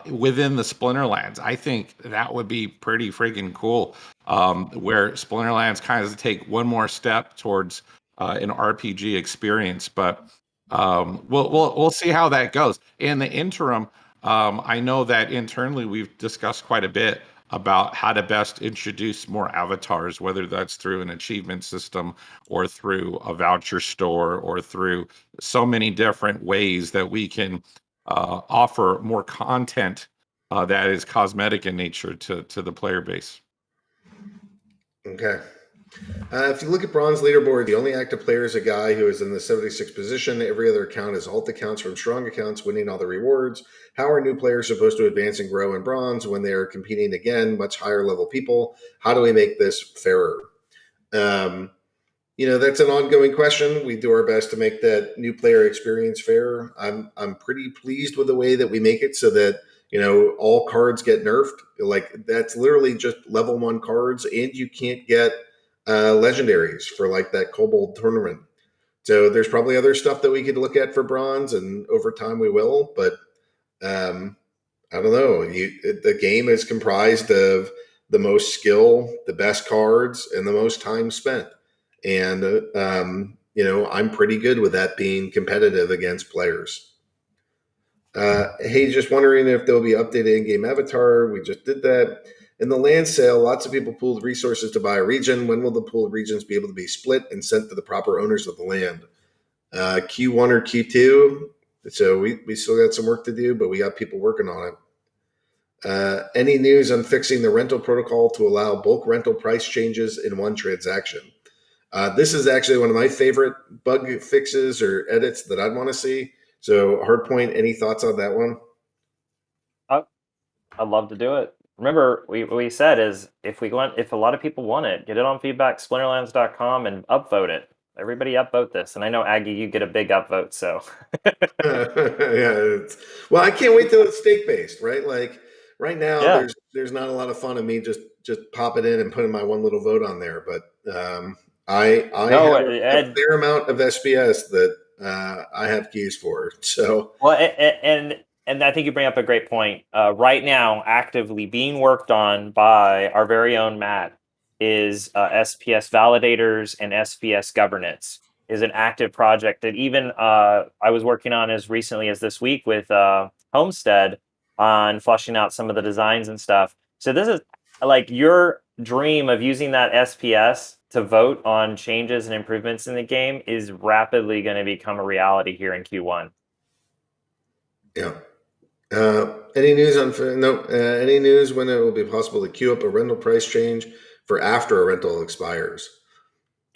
C: within the Splinterlands. I think that would be pretty freaking cool. Where Splinterlands kind of take one more step towards an RPG experience, but we'll see how that goes. In the interim, I know that internally we've discussed quite a bit about how to best introduce more avatars, whether that's through an achievement system or through a voucher store or through so many different ways that we can offer more content that is cosmetic in nature to the player base.
A: Okay. If you look at bronze leaderboard, the only active player is a guy who is in the 76th position. Every other account is alt accounts from strong accounts winning all the rewards. How are new players supposed to advance and grow in bronze when they are competing again much higher level people? How do we make this fairer? That's an ongoing question. We do our best to make that new player experience fair. I'm pretty pleased with the way that we make it so that all cards get nerfed. Like, that's literally just level 1 cards, and you can't get legendaries for like that Kobold tournament. So there's probably other stuff that we could look at for bronze, and over time we will. But I don't know. The game is comprised of the most skill, the best cards, and the most time spent. And I'm pretty good with that being competitive against players. Hey, just wondering if there'll be updated in-game avatar. We just did that. In the land sale, lots of people pooled resources to buy a region. When will the pooled regions be able to be split and sent to the proper owners of the land? Q1 or Q2. So we still got some work to do, but we got people working on it. Any news on fixing the rental protocol to allow bulk rental price changes in one transaction? This is actually one of my favorite bug fixes or edits that I'd want to see. So, Hardpoint, any thoughts on that one?
B: I'd love to do it. Remember, what we said is if a lot of people want it, get it on feedback, splinterlands.com, and upvote it. Everybody upvote this. And I know, Aggie, you get a big upvote, so.
A: Yeah. Well, I can't wait till it's stake-based, right? Like, right now, there's not a lot of fun of me just pop it in and putting my one little vote on there. But I have a fair amount of SPS that I have keys for. So
B: and I think you bring up a great point. Right now, actively being worked on by our very own Matt is SPS validators and SPS governance is an active project that even I was working on as recently as this week with Homestead on fleshing out some of the designs and stuff. So this is like your dream of using that SPS to vote on changes and improvements in the game is rapidly going to become a reality here in Q1.
A: Yeah. Any news on any news when it will be possible to queue up a rental price change for after a rental expires?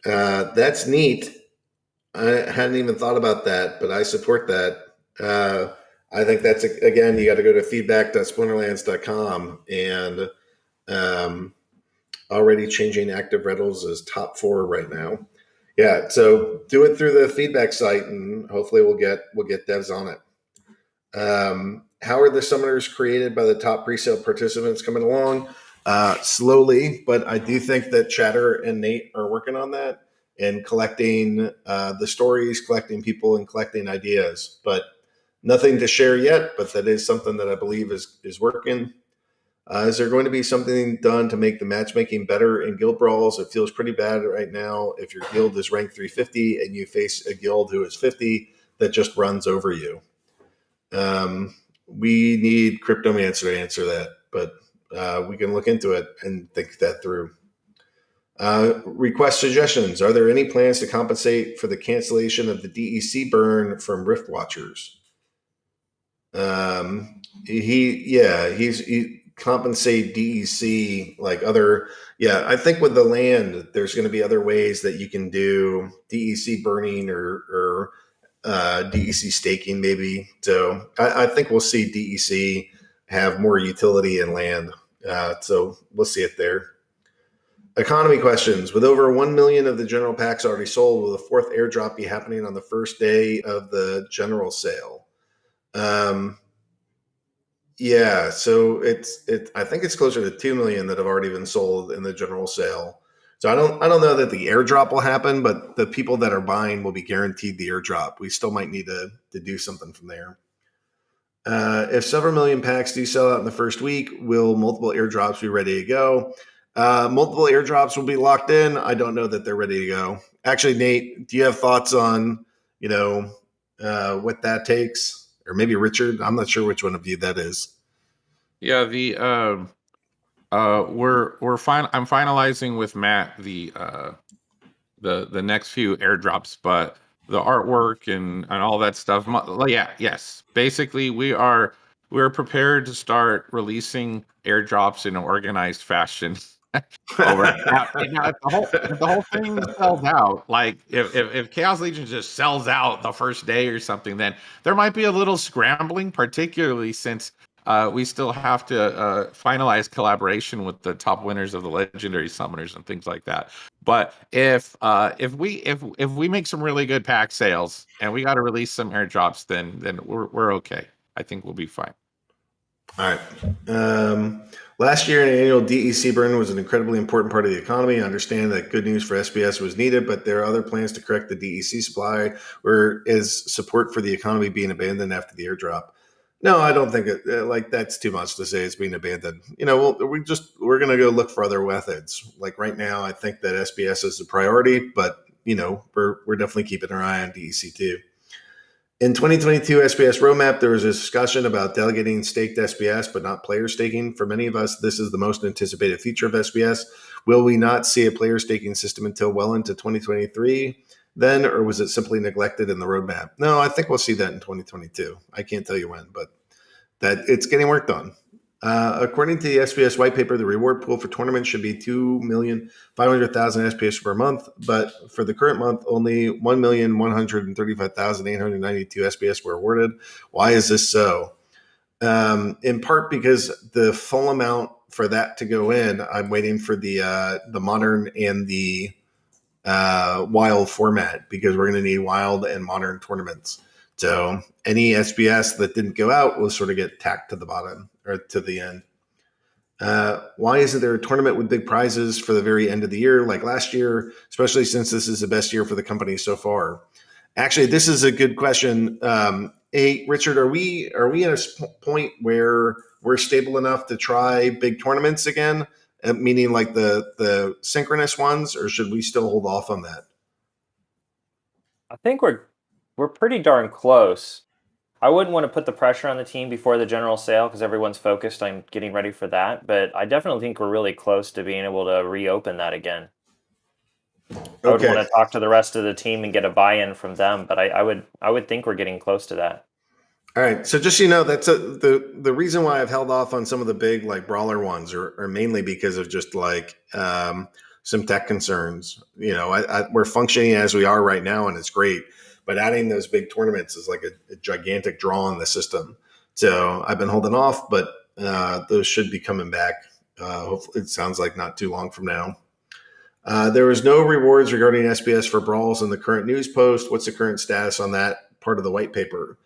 A: That's neat. I hadn't even thought about that, but I support that. I think that's, again, you got to go to feedback.splinterlands.com, and already changing active rentals is top 4 right now. Yeah, so do it through the feedback site, and hopefully we'll get devs on it. How are the summoners created by the top presale participants coming along? Slowly, but I do think that Chatter and Nate are working on that and collecting the stories, collecting people, and collecting ideas. But nothing to share yet, but that is something that I believe is working. Is there going to be something done to make the matchmaking better in guild brawls? It feels pretty bad right now if your guild is ranked 350 and you face a guild who is 50 that just runs over you. We need Cryptomancer to answer that, but we can look into it and think that through. Request suggestions. Are there any plans to compensate for the cancellation of the DEC burn from Rift Watchers? compensate DEC like other. Yeah, I think with the land, there's going to be other ways that you can do DEC burning or DEC staking maybe. So I think we'll see DEC have more utility in land. So we'll see it there. Economy questions. With over 1 million of the general packs already sold, will the fourth airdrop be happening on the first day of the general sale? Yeah, so I think it's closer to 2 million that have already been sold in the general sale. So I don't know that the airdrop will happen, but the people that are buying will be guaranteed the airdrop. We still might need to do something from there. If several million packs do sell out in the first week, will multiple airdrops be ready to go? Multiple airdrops will be locked in. I don't know that they're ready to go. Actually, Nate, do you have thoughts on what that takes, or maybe Richard? I'm not sure which one of you that is.
C: Yeah, I'm finalizing with Matt the next few airdrops, but the artwork and all that stuff. Yeah, yes. Basically, we're prepared to start releasing airdrops in an organized fashion. Over now, if the whole thing sells out, like if Chaos Legion just sells out the first day or something, then there might be a little scrambling, particularly since we still have to finalize collaboration with the top winners of the legendary summoners and things like that. But if we make some really good pack sales and we got to release some airdrops, then we're okay. I think we'll be fine.
A: All right. Last year, an annual DEC burn was an incredibly important part of the economy. I understand that good news for SBS was needed, but there are other plans to correct the DEC supply, or is support for the economy being abandoned after the airdrop? No, I don't think that's too much to say it's being abandoned. We're going to go look for other methods. Like right now, I think that SBS is a priority, but we're definitely keeping our eye on DEC too. In 2022 SBS roadmap, there was a discussion about delegating staked SBS, but not player staking. For many of us, this is the most anticipated feature of SBS. Will we not see a player staking system until well into 2023 then, or was it simply neglected in the roadmap? No, I think we'll see that in 2022. I can't tell you when, but that it's getting worked on. According to the SBS white paper, the reward pool for tournaments should be 2,500,000 SPS per month, but for the current month, only 1,135,892 SPS were awarded. Why is this so? In part because the full amount for that to go in, I'm waiting for the modern and the wild format, because we're going to need wild and modern tournaments. So any SBS that didn't go out will sort of get tacked to the bottom or to the end. Why isn't there a tournament with big prizes for the very end of the year like last year, especially since this is the best year for the company so far? Actually, this is a good question. Hey, Richard, are we at a point where we're stable enough to try big tournaments again, meaning like the synchronous ones, or should we still hold off on that?
B: I think we're pretty darn close. I wouldn't want to put the pressure on the team before the general sale because everyone's focused on getting ready for that. But I definitely think we're really close to being able to reopen that again. I would want to talk to the rest of the team and get a buy-in from them, but I would think we're getting close to that.
A: All right. So just so you know, that's the reason why I've held off on some of the big like brawler ones are mainly because of just like some tech concerns. We're functioning as we are right now, and it's great. But adding those big tournaments is like a gigantic draw in the system. So I've been holding off, but those should be coming back. Hopefully, it sounds like not too long from now. There was no rewards regarding SBS for brawls in the current news post. What's the current status on that part of the white paper?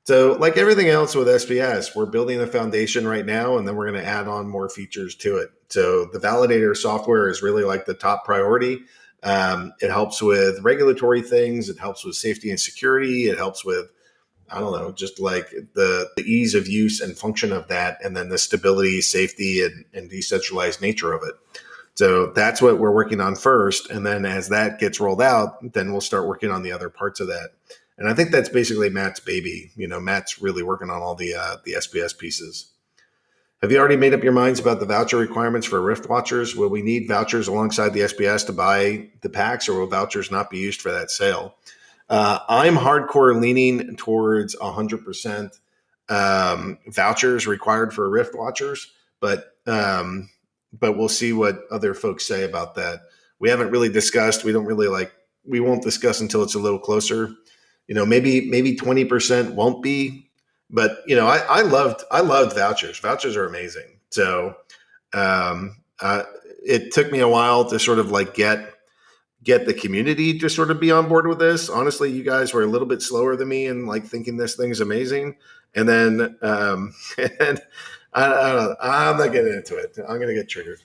A: So like everything else with SBS, we're building a foundation right now, and then we're going to add on more features to it. So the validator software is really like the top priority. It helps with regulatory things. It helps with safety and security. It helps with, I don't know, just like the ease of use and function of that, and then the stability, safety, and decentralized nature of it. So that's what we're working on first. And then as that gets rolled out, then we'll start working on the other parts of that. And I think that's basically Matt's baby. Matt's really working on all the SBS pieces. Have you already made up your minds about the voucher requirements for Rift Watchers? Will we need vouchers alongside the SBS to buy the packs, or will vouchers not be used for that sale? I'm hardcore leaning towards 100% vouchers required for Rift Watchers, but we'll see what other folks say about that. We haven't really discussed. We don't really like. We won't discuss until it's a little closer. Maybe 20% won't be, but I loved vouchers. Vouchers are amazing. So it took me a while to sort of like get the community to sort of be on board with this. Honestly, you guys were a little bit slower than me in like thinking this thing is amazing. And then and I don't know, I'm not getting into it. I'm going to get triggered.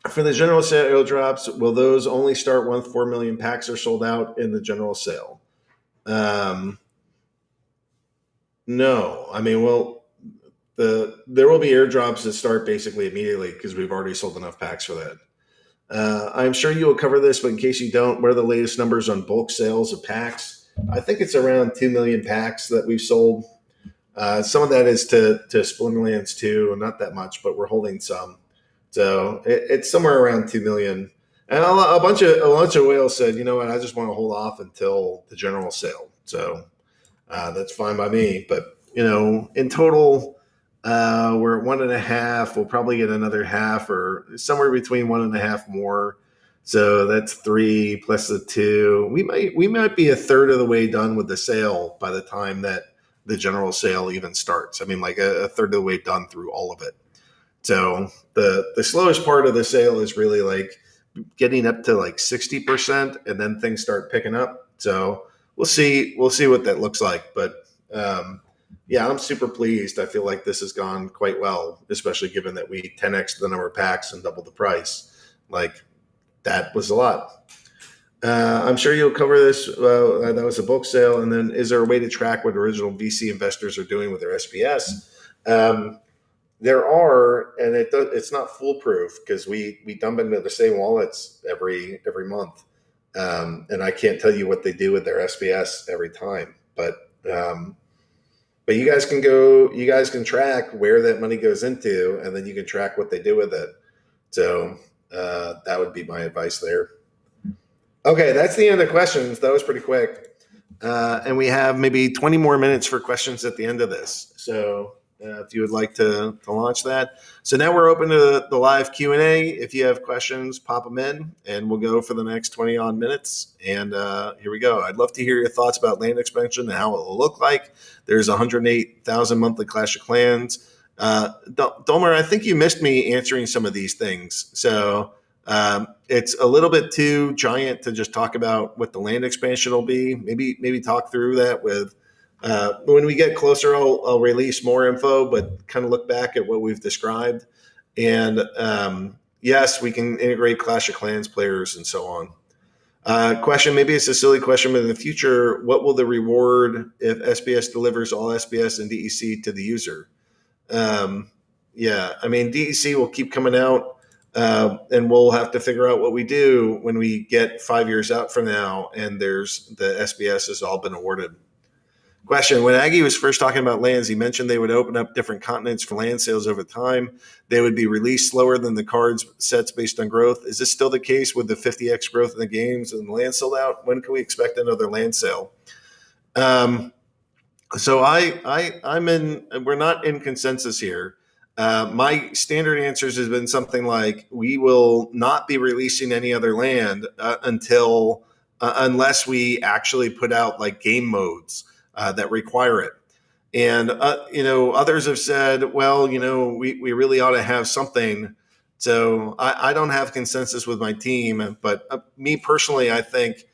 A: For the general sale drops, will those only start once 4 million packs are sold out in the general sale? No. I mean, well, there will be airdrops that start basically immediately because we've already sold enough packs for that. I'm sure you will cover this, but in case you don't, what are the latest numbers on bulk sales of packs? I think it's around 2 million packs that we've sold. Some of that is to Splinterlands too, not that much, but we're holding some. So it's somewhere around 2 million. And a bunch of whales said, you know what, I just want to hold off until the general sale. So that's fine by me. But in total, we're at 1.5. We'll probably get another half or somewhere between 1.5 more. So that's 3 plus the 2. We might be a third of the way done with the sale by the time that the general sale even starts. I mean, like a third of the way done through all of it. So the slowest part of the sale is really like getting up to like 60%, and then things start picking up. So we'll see what that looks like. But yeah, I'm super pleased. I feel like this has gone quite well, especially given that we 10x the number of packs and doubled the price. Like that was a lot. I'm sure you'll cover this. That was a bulk sale. And then is there a way to track what original VC investors are doing with their SPS? There are, and it's not foolproof because we dump into the same wallets every month. And I can't tell you what they do with their SPS every time, but you guys can track where that money goes into, and then you can track what they do with it. So that would be my advice there. Okay, that's the end of questions. That was pretty quick. And we have maybe 20 more minutes for questions at the end of this. So if you would like to launch that. So now we're open to the live Q&A. If you have questions, pop them in, and we'll go for the next 20 odd minutes. And here we go. I'd love to hear your thoughts about land expansion and how it will look like. There's 108,000 monthly Clash of Clans. Dolmer, I think you missed me answering some of these things. So it's a little bit too giant to just talk about what the land expansion will be. Maybe talk through that with when we get closer. I'll release more info, but kind of look back at what we've described. And yes, we can integrate Clash of Clans players and so on. Question, maybe it's a silly question, but in the future, what will the reward if SPS delivers all SPS and DEC to the user? Yeah, I mean, DEC will keep coming out, and we'll have to figure out what we do when we get 5 years out from now and the SBS has all been awarded. Question, when Aggie was first talking about lands, he mentioned they would open up different continents for land sales over time. They would be released slower than the cards sets based on growth. Is this still the case with the 50x growth in the games and the land sold out? When can we expect another land sale? So we're not in consensus here. My standard answers has been something like, we will not be releasing any other land unless we actually put out like game modes that require it. And, others have said, well, we really ought to have something. So I don't have consensus with my team, but me personally, I think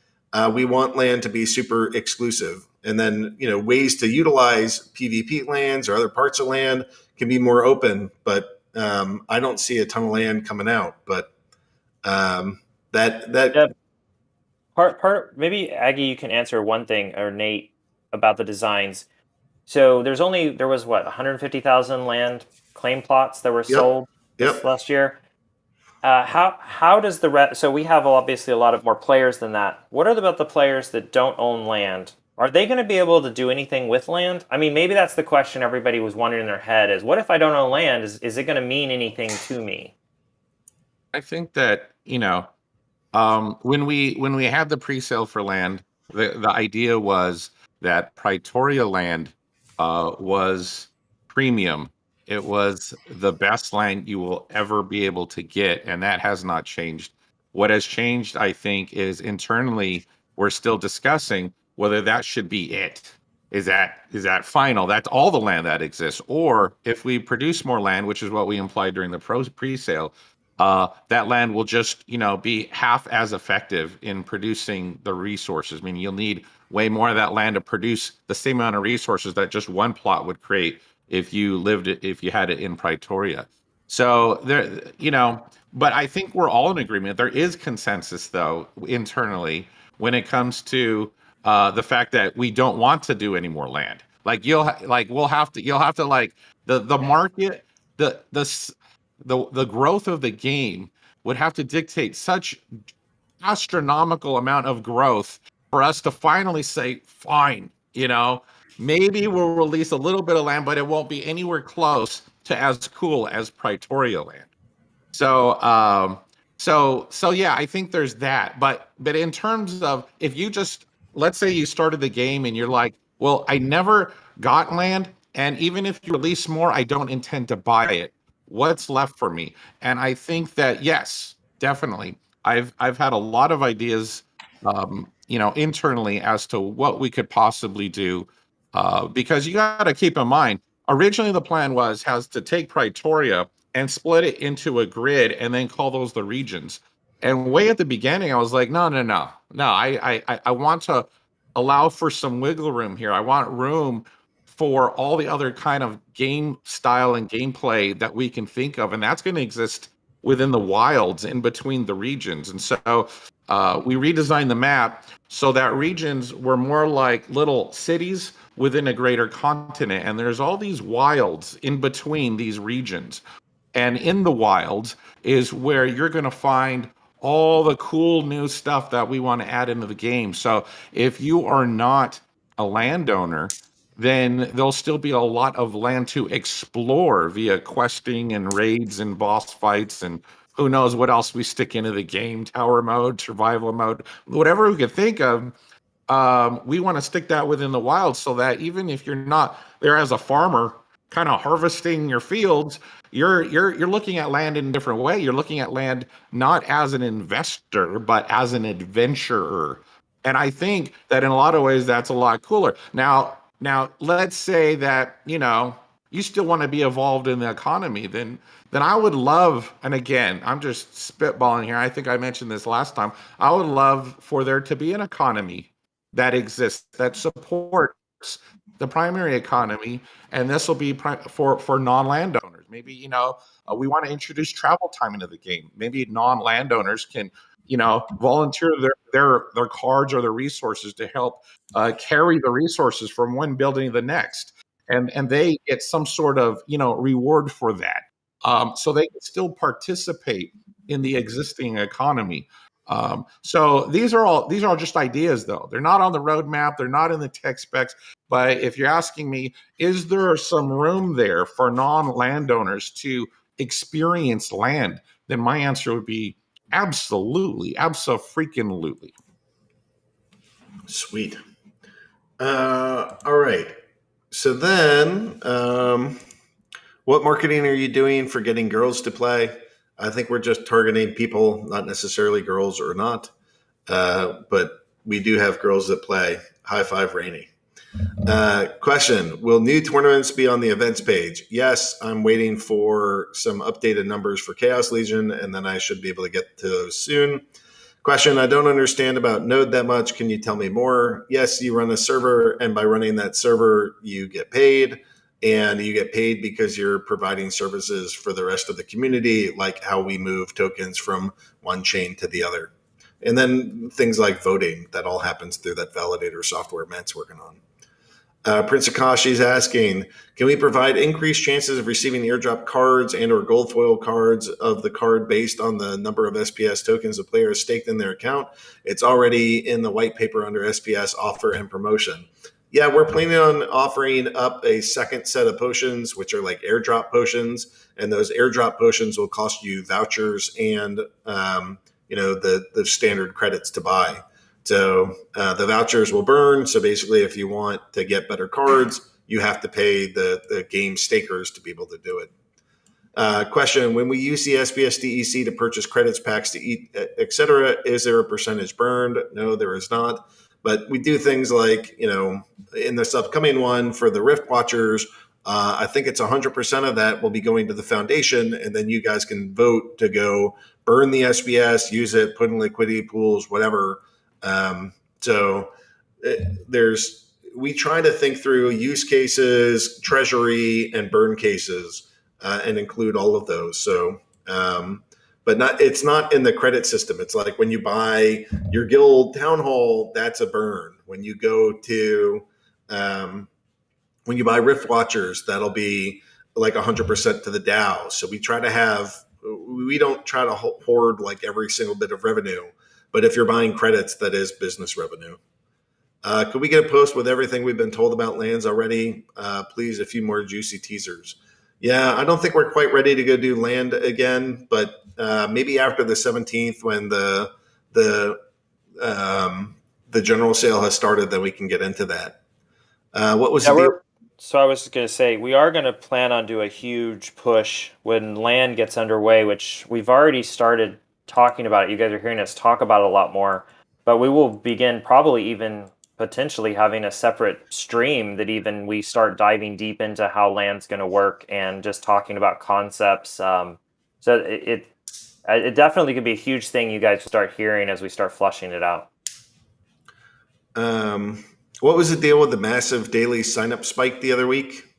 A: we want land to be super exclusive. And then, ways to utilize PvP lands or other parts of land can be more open, but I don't see a ton of land coming out. But
B: Yeah. Part maybe Aggie, you can answer one thing, or Nate, about the designs. So there was 150,000 land claim plots that were sold last year. How does so we have obviously a lot of more players than that. What about the players that don't own land? Are they going to be able to do anything with land? I mean, maybe that's the question everybody was wondering in their head is, what if I don't own land? Is it going to mean anything to me?
C: I think that, when we had the pre-sale for land, the idea was that Praetoria land was premium it was the best land you will ever be able to get, and that has not changed. What has changed, I think, is internally we're still discussing whether that should be it. Is that final? That's all the land that exists. Or if we produce more land, which is what we implied during the pre-sale, that land will just, be half as effective in producing the resources. I mean, you'll need way more of that land to produce the same amount of resources that just one plot would create if you had it in Pretoria. So there, but I think we're all in agreement. There is consensus though internally when it comes to the fact that we don't want to do any more land. Like you'll have to like the market, the growth of the game would have to dictate such astronomical amount of growth for us to finally say, fine, maybe we'll release a little bit of land, but it won't be anywhere close to as cool as Pretoria land. So yeah, I think there's that. But in terms of if you just let's say you started the game and you're like, well, I never got land, and even if you release more, I don't intend to buy it. What's left for me? And I think that yes, definitely. I've had a lot of ideas, internally as to what we could possibly do, because you got to keep in mind. Originally, the plan has to take Pretoria and split it into a grid and then call those the regions. And way at the beginning, I was like, no, no, no, no. I want to allow for some wiggle room here. I want room for all the other kind of game style and gameplay that we can think of, and that's going to exist within the wilds in between the regions. And so we redesigned the map so that regions were more like little cities within a greater continent, and there's all these wilds in between these regions. And in the wilds is where you're going to find all the cool new stuff that we want to add into the game. So if you are not a landowner, then there'll still be a lot of land to explore via questing and raids and boss fights and who knows what else we stick into the game, tower mode, survival mode, whatever we could think of. We want to stick that within the wild so that even if you're not there as a farmer kind of harvesting your fields, you're looking at land in a different way. You're looking at land not as an investor, but as an adventurer. And I think that in a lot of ways that's a lot cooler. Now let's say that, you still want to be involved in the economy, then I would love, and again, I'm just spitballing here. I think I mentioned this last time. I would love for there to be an economy that exists that supports the primary economy, and this will be for non-landowners. Maybe we want to introduce travel time into the game. Maybe non-landowners can volunteer their cards or their resources to help carry the resources from one building to the next, and they get some sort of reward for that, so they can still participate in the existing economy. So these are just ideas, though. They're not on the roadmap. They're not in the tech specs. But if you're asking me, is there some room there for non-landowners to experience land? Then my answer would be absolutely, abso-freaking-lutely.
A: Sweet. All right. So then, what marketing are you doing for getting girls to play? I think we're just targeting people, not necessarily girls or not, but we do have girls that play. High five, Rainey. Question: will new tournaments be on the events page? Yes, I'm waiting for some updated numbers for Chaos Legion, and then I should be able to get to those soon. Question: I don't understand about Node that much. Can you tell me more? Yes, you run a server, and by running that server, you get paid. And you get paid because you're providing services for the rest of the community, like how we move tokens from one chain to the other. And then things like voting, that all happens through that validator software Matt's working on. Prince Akashi is asking, can we provide increased chances of receiving airdrop cards and or gold foil cards of the card based on the number of SPS tokens the player has staked in their account? It's already in the white paper under SPS offer and promotion. Yeah, we're planning on offering up a second set of potions, which are like airdrop potions, and those airdrop potions will cost you vouchers and the standard credits to buy. So the vouchers will burn. So basically, if you want to get better cards, you have to pay the game stakers to be able to do it. Question: when we use the SBS DEC to purchase credits, packs to eat, etc., is there a percentage burned? No, there is not. But we do things like, in this upcoming one for the Rift Watchers, I think it's 100% of that will be going to the foundation, and then you guys can vote to go burn the SBS, use it, put in liquidity pools, whatever. We try to think through use cases, treasury, and burn cases, and include all of those. So, but it's not in the credit system. It's like when you buy your guild town hall, that's a burn. When you go to, when you buy Rift Watchers, that'll be like 100% to the DAO. So we don't try to hoard like every single bit of revenue, but if you're buying credits, that is business revenue. Could we get a post with everything we've been told about lands already? Please, a few more juicy teasers. Yeah, I don't think we're quite ready to go do land again, but maybe after the 17th, when the general sale has started, then we can get into that. What was the deal?
B: So I was going to say, we are going to plan on do a huge push when land gets underway, which we've already started talking about it. You guys are hearing us talk about it a lot more, but we will begin probably even potentially having a separate stream that even we start diving deep into how land's going to work and just talking about concepts. So it definitely could be a huge thing you guys start hearing as we start flushing it out.
A: What was the deal with the massive daily sign-up spike the other week?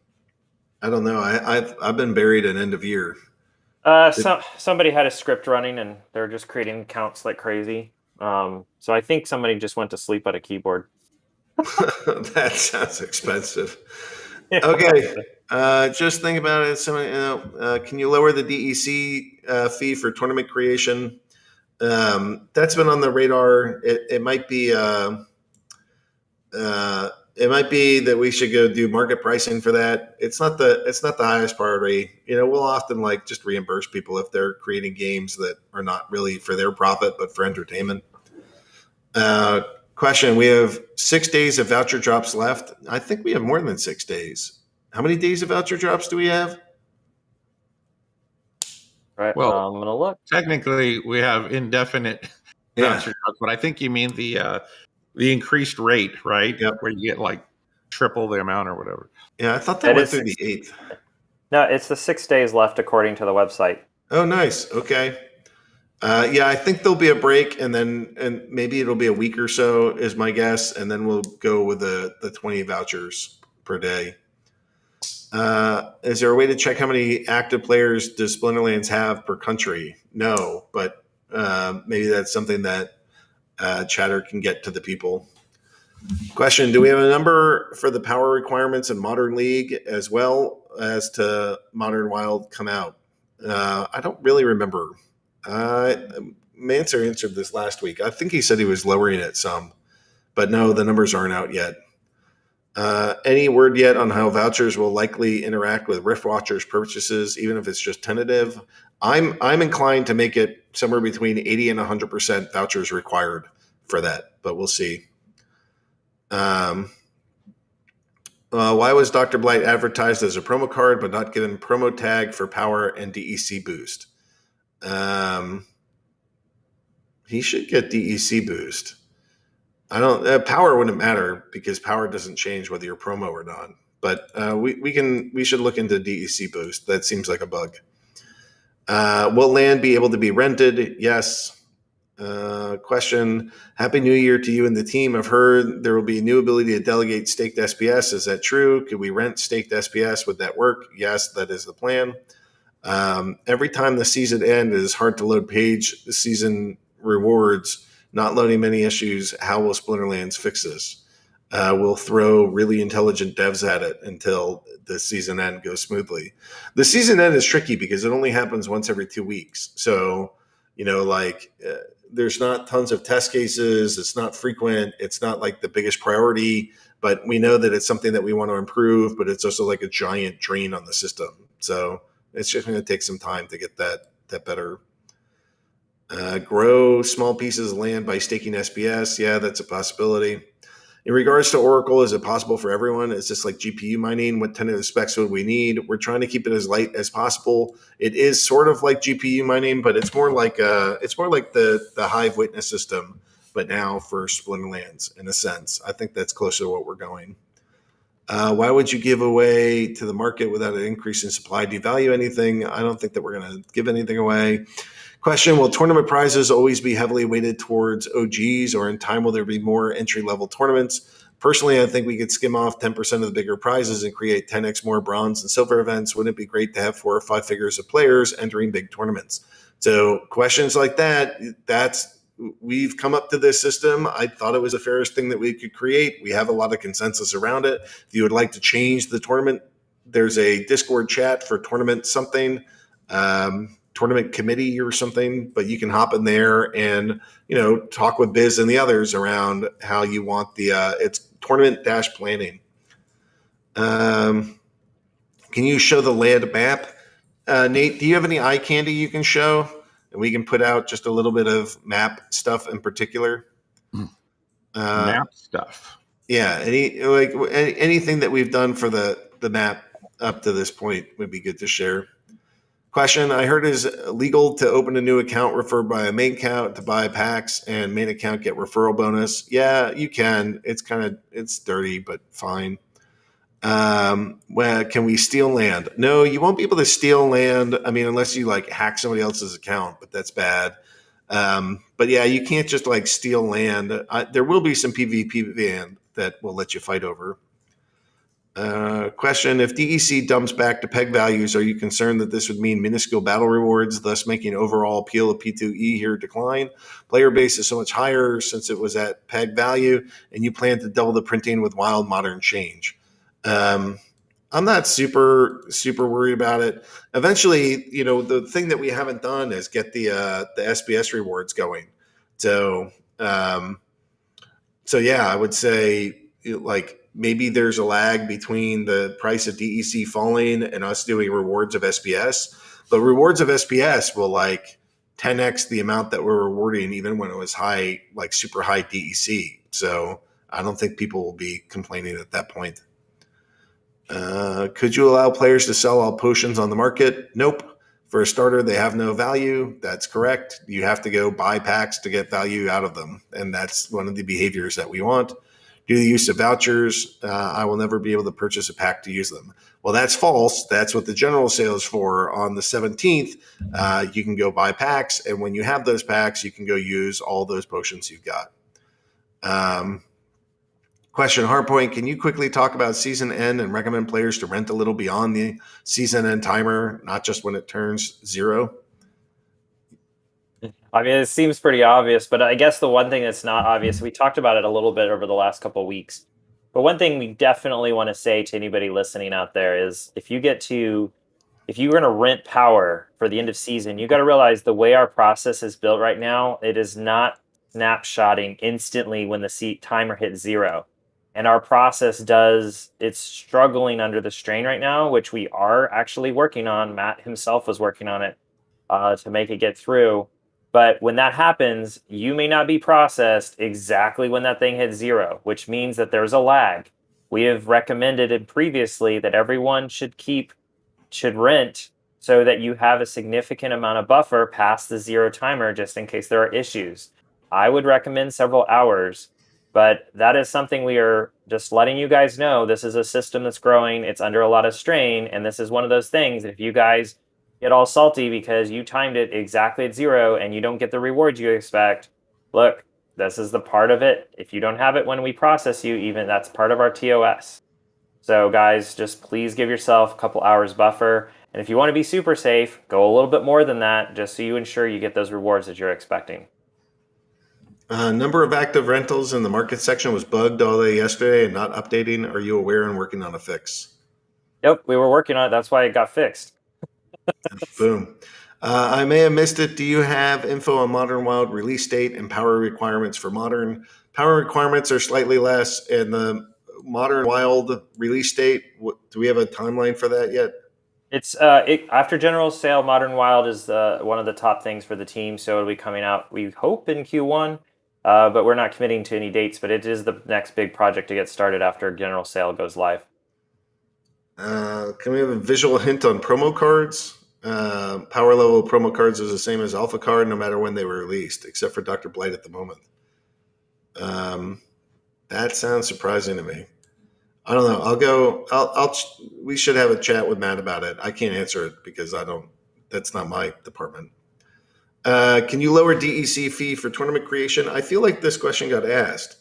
A: I don't know. I've been buried at end of year.
B: Somebody had a script running and they're just creating accounts like crazy. So I think somebody just went to sleep at a keyboard.
A: That sounds expensive. Okay, just think about it. Can you lower the DEC fee for tournament creation? That's been on the radar. It might be. It might be that we should go do market pricing for that. It's not the highest priority. We'll often just reimburse people if they're creating games that are not really for their profit but for entertainment. Question: we have 6 days of voucher drops left. I think we have more than 6 days. How many days of voucher drops do we have?
B: Right.
C: Well,
B: I'm gonna look.
C: Technically, we have indefinite voucher drops, but I think you mean the increased rate, right?
A: Yep.
C: Where you get triple the amount or whatever.
A: Yeah, I thought that went through the 8th.
B: No, it's the 6 days left according to the website.
A: Oh, nice. Okay. Yeah, I think there'll be a break, and maybe it'll be a week or so, is my guess, and then we'll go with the 20 vouchers per day. Is there a way to check how many active players does Splinterlands have per country? No, but maybe that's something that Chatter can get to the people. Question: do we have a number for the power requirements in Modern League as well as to Modern Wild come out? I don't really remember. Manser answered this last week. I think he said he was lowering it some, but no, the numbers aren't out yet. Any word yet on how vouchers will likely interact with Rift Watchers purchases, even if it's just tentative? I'm inclined to make it somewhere between 80 and 100% vouchers required for that, but we'll see. Why was Dr. Blight advertised as a promo card but not given promo tag for power and DEC boost? He should get DEC boost. Power wouldn't matter because power doesn't change whether you're promo or not. But we should look into DEC boost. That seems like a bug. Will land be able to be rented? Yes. Question: Happy New Year to you and the team. I've heard there will be a new ability to delegate staked SPS. Is that true? Could we rent staked SPS? Would that work? Yes, that is the plan. Every time the season ends, it is hard to load page season rewards. Not loading many issues. How will Splinterlands fix this? We'll throw really intelligent devs at it until the season end goes smoothly. The season end is tricky because it only happens once every 2 weeks. So, there's not tons of test cases. It's not frequent. It's not like the biggest priority, but we know that it's something that we want to improve, but it's also like a giant drain on the system. So it's just going to take some time to get that better. Grow small pieces of land by staking SPS. Yeah, that's a possibility. In regards to Oracle, is it possible for everyone? Is this like GPU mining? What tentative specs would we need? We're trying to keep it as light as possible. It is sort of like GPU mining, but it's more like the Hive Witness system, but now for Splinterlands in a sense. I think that's closer to what we're going. Why would you give away to the market without an increase in supply? Do you value anything? I don't think that we're going to give anything away. Question, will tournament prizes always be heavily weighted towards OGs, or in time will there be more entry-level tournaments? Personally, I think we could skim off 10% of the bigger prizes and create 10x more bronze and silver events. Wouldn't it be great to have 4 or 5 figures of players entering big tournaments? So questions like that, we've come up to this system. I thought it was the fairest thing that we could create. We have a lot of consensus around it. If you would like to change the tournament, there's a Discord chat for tournament something. Tournament committee or something, but you can hop in there and talk with Biz and the others around how you want the it's tournament-planning. Can you show the land map? Nate, do you have any eye candy you can show? And we can put out just a little bit of map stuff in particular.
C: Map stuff.
A: Yeah, anything that we've done for the map up to this point would be good to share. Question, I heard it is legal to open a new account referred by a main account to buy packs and main account get referral bonus. Yeah, you can. It's dirty, but fine. Well, can we steal land? No, you won't be able to steal land. I mean, unless you hack somebody else's account, but that's bad. But yeah, you can't just steal land. There will be some PvP land that will let you fight over. Question, if DEC dumps back to peg values, are you concerned that this would mean minuscule battle rewards, thus making overall appeal of P2E here decline? Player base is so much higher since it was at peg value, and you plan to double the printing with wild modern change. I'm not super worried about it. Eventually, the thing that we haven't done is get the SBS rewards going. So yeah, I would say maybe there's a lag between the price of DEC falling and us doing rewards of SPS, but rewards of SPS will 10x the amount that we're rewarding even when it was high, super high DEC. So I don't think people will be complaining at that point. Could you allow players to sell all potions on the market? Nope. For a starter, they have no value. That's correct. You have to go buy packs to get value out of them. And that's one of the behaviors that we want. Do the use of vouchers. I will never be able to purchase a pack to use them. Well, that's false. That's what the general sale is for. On the 17th, you can go buy packs. And when you have those packs, you can go use all those potions you've got. Question, Hardpoint, can you quickly talk about season end and recommend players to rent a little beyond the season end timer, not just when it turns 0?
B: I mean, it seems pretty obvious, but I guess the one thing that's not obvious, we talked about it a little bit over the last couple of weeks, but one thing we definitely want to say to anybody listening out there is if you're going to rent power for the end of season, you got to realize the way our process is built right now, it is not snapshotting instantly when the timer hits 0. And our process it's struggling under the strain right now, which we are actually working on. Matt himself was working on it to make it get through. But when that happens, you may not be processed exactly when that thing hits 0, which means that there's a lag. We have recommended it previously that everyone should rent so that you have a significant amount of buffer past the 0 timer just in case there are issues. I would recommend several hours, but that is something we are just letting you guys know. This is a system that's growing. It's under a lot of strain, and this is one of those things. If you guys get all salty because you timed it exactly at 0 and you don't get the rewards you expect, look, this is the part of it. If you don't have it when we process you, even that's part of our TOS. So guys, just please give yourself a couple hours buffer. And if you want to be super safe, go a little bit more than that, just so you ensure you get those rewards that you're expecting.
A: Number of active rentals in the market section was bugged all day yesterday and not updating. Are you aware and working on a fix?
B: Yep, we were working on it. That's why it got fixed.
A: Boom. I may have missed it. Do you have info on Modern Wild release date and power requirements for Modern? Power requirements are slightly less, and the Modern Wild release date, do we have a timeline for that yet?
B: It's after general sale. Modern Wild is one of the top things for the team, so it'll be coming out, we hope, in Q1. but we're not committing to any dates. But it is the next big project to get started after general sale goes live.
A: Can we have a visual hint on promo cards? Power level promo cards is the same as Alpha Card, no matter when they were released, except for Dr. Blight at the moment. That sounds surprising to me. I don't know. We should have a chat with Matt about it. I can't answer it because that's not my department. Can you lower DEC fee for tournament creation? I feel like this question got asked.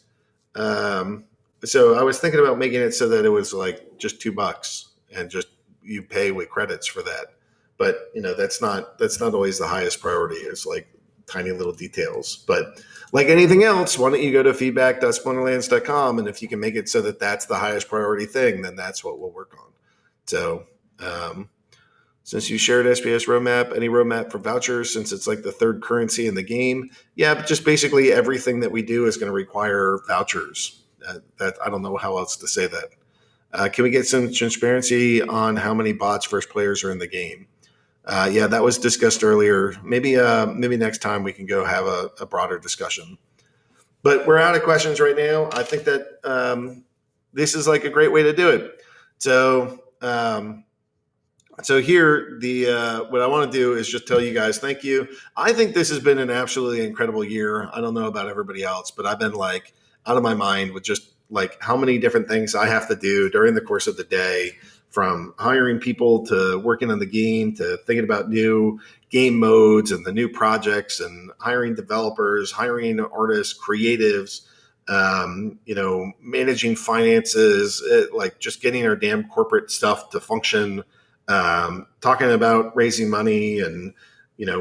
A: So I was thinking about making it so that it was like just $2 and just you pay with credits for that. But that's not always the highest priority. It's like tiny little details. But like anything else, why don't you go to feedback.splinterlands.com, and if you can make it so that that's the highest priority thing, then that's what we'll work on. So since you shared SBS roadmap, any roadmap for vouchers, since it's like the third currency in the game? Yeah, but just basically everything that we do is going to require vouchers. That I don't know how else to say that. Can we get some transparency on how many bots versus players are in the game? Yeah, that was discussed earlier. Maybe next time we can go have a broader discussion. But we're out of questions right now. I think that this is like a great way to do it. So here, what I want to do is just tell you guys thank you. I think this has been an absolutely incredible year. I don't know about everybody else, but I've been like out of my mind with just like how many different things I have to do during the course of the day, from hiring people to working on the game to thinking about new game modes and the new projects and hiring developers, hiring artists, creatives, managing finances, like just getting our damn corporate stuff to function, talking about raising money and,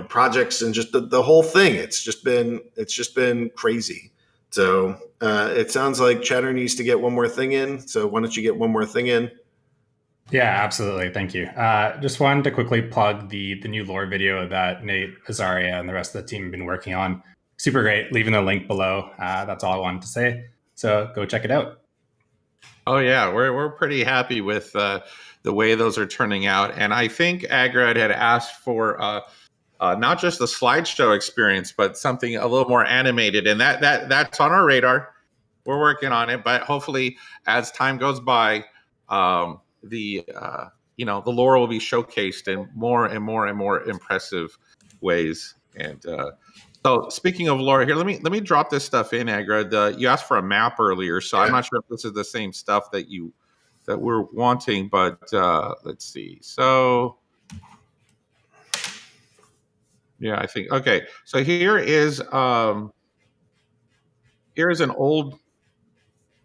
A: projects and just the whole thing. It's just been crazy. So it sounds like Chatter needs to get one more thing in. So why don't you get one more thing in?
D: Yeah, absolutely. Thank you. Just wanted to quickly plug the new lore video that Nate, Azaria, and the rest of the team have been working on. Super great. Leaving the link below. That's all I wanted to say. So go check it out.
C: Oh yeah, we're pretty happy with the way those are turning out, and I think Agrad had asked for not just the slideshow experience, but something a little more animated, and that's on our radar. We're working on it, but hopefully, as time goes by, the lore will be showcased in more and more and more impressive ways. And so, speaking of lore, here let me drop this stuff in, Agrad. You asked for a map earlier, so I'm not sure if this is the same stuff that we're wanting, but let's see. So. Yeah, I think okay. So here's an old,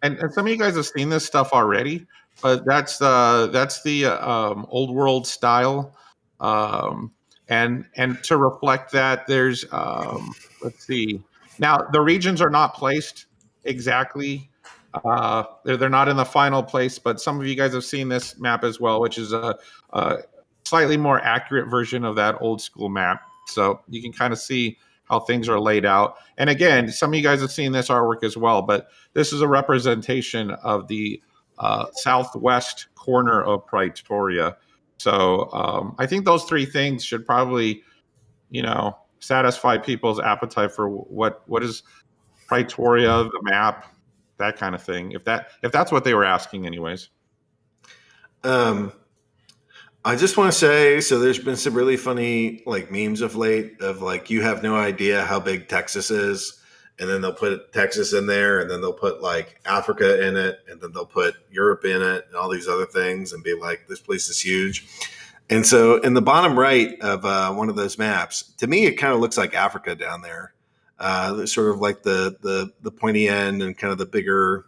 C: and some of you guys have seen this stuff already, but that's the old world style, and to reflect that, there's let's see. Now the regions are not placed exactly. They're not in the final place, but some of you guys have seen this map as well, which is a slightly more accurate version of that old school map. So you can kind of see how things are laid out. And again, some of you guys have seen this artwork as well, but this is a representation of the southwest corner of Praetoria. So I think those three things should probably, satisfy people's appetite for what is Praetoria, the map, that kind of thing. If that's what they were asking, anyways.
A: I just want to say, so there's been some really funny like memes of late of like, you have no idea how big Texas is. And then they'll put Texas in there, and then they'll put like Africa in it, and then they'll put Europe in it and all these other things and be like, this place is huge. And so in the bottom right of one of those maps, to me, it kind of looks like Africa down there. Sort of like the pointy end and kind of the bigger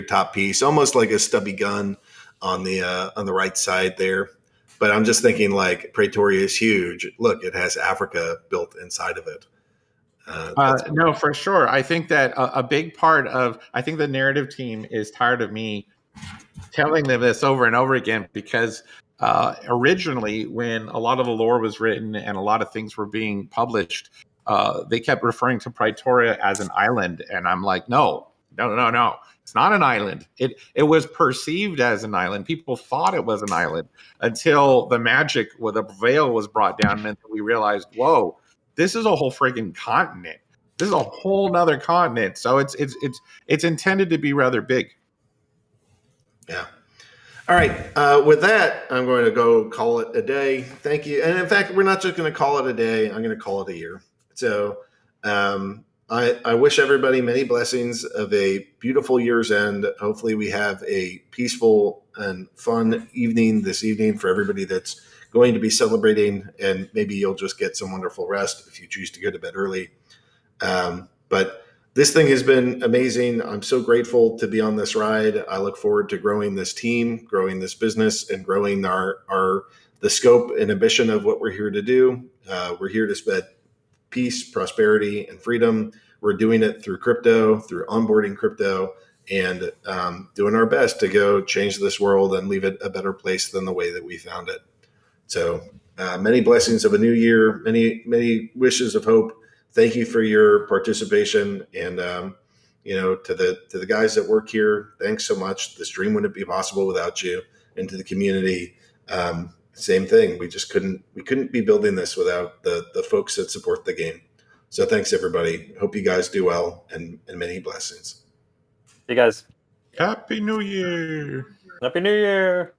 A: top piece, almost like a stubby gun on the right side there. But I'm just thinking like Praetoria is huge. Look, it has Africa built inside of it.
C: No, for sure. I think that a big part of, I think the narrative team is tired of me telling them this over and over again, because originally when a lot of the lore was written and a lot of things were being published, they kept referring to Praetoria as an island. And I'm like, no. It's not an island. It was perceived as an island. People thought it was an island until the magic with a veil was brought down, and we realized, whoa, this is a whole friggin' continent. This is a whole nother continent. So it's intended to be rather big.
A: Yeah. All right. With that, I'm going to go call it a day. Thank you. And in fact, we're not just going to call it a day. I'm going to call it a year. So I wish everybody many blessings of a beautiful year's end. Hopefully we have a peaceful and fun evening this evening for everybody that's going to be celebrating. And maybe you'll just get some wonderful rest if you choose to go to bed early. But this thing has been amazing. I'm so grateful to be on this ride. I look forward to growing this team, growing this business, and growing the scope and ambition of what we're here to do. We're here to spread peace, prosperity, and freedom. We're doing it through crypto, through onboarding crypto, and doing our best to go change this world and leave it a better place than the way that we found it. So many blessings of a new year, many wishes of hope. Thank you for your participation, and to the guys that work here, thanks so much. This dream wouldn't be possible without you. And to the community, same thing. We couldn't be building this without the folks that support the game. So thanks everybody. Hope you guys do well, and many blessings.
B: You guys.
C: Happy New Year.
B: Happy New Year.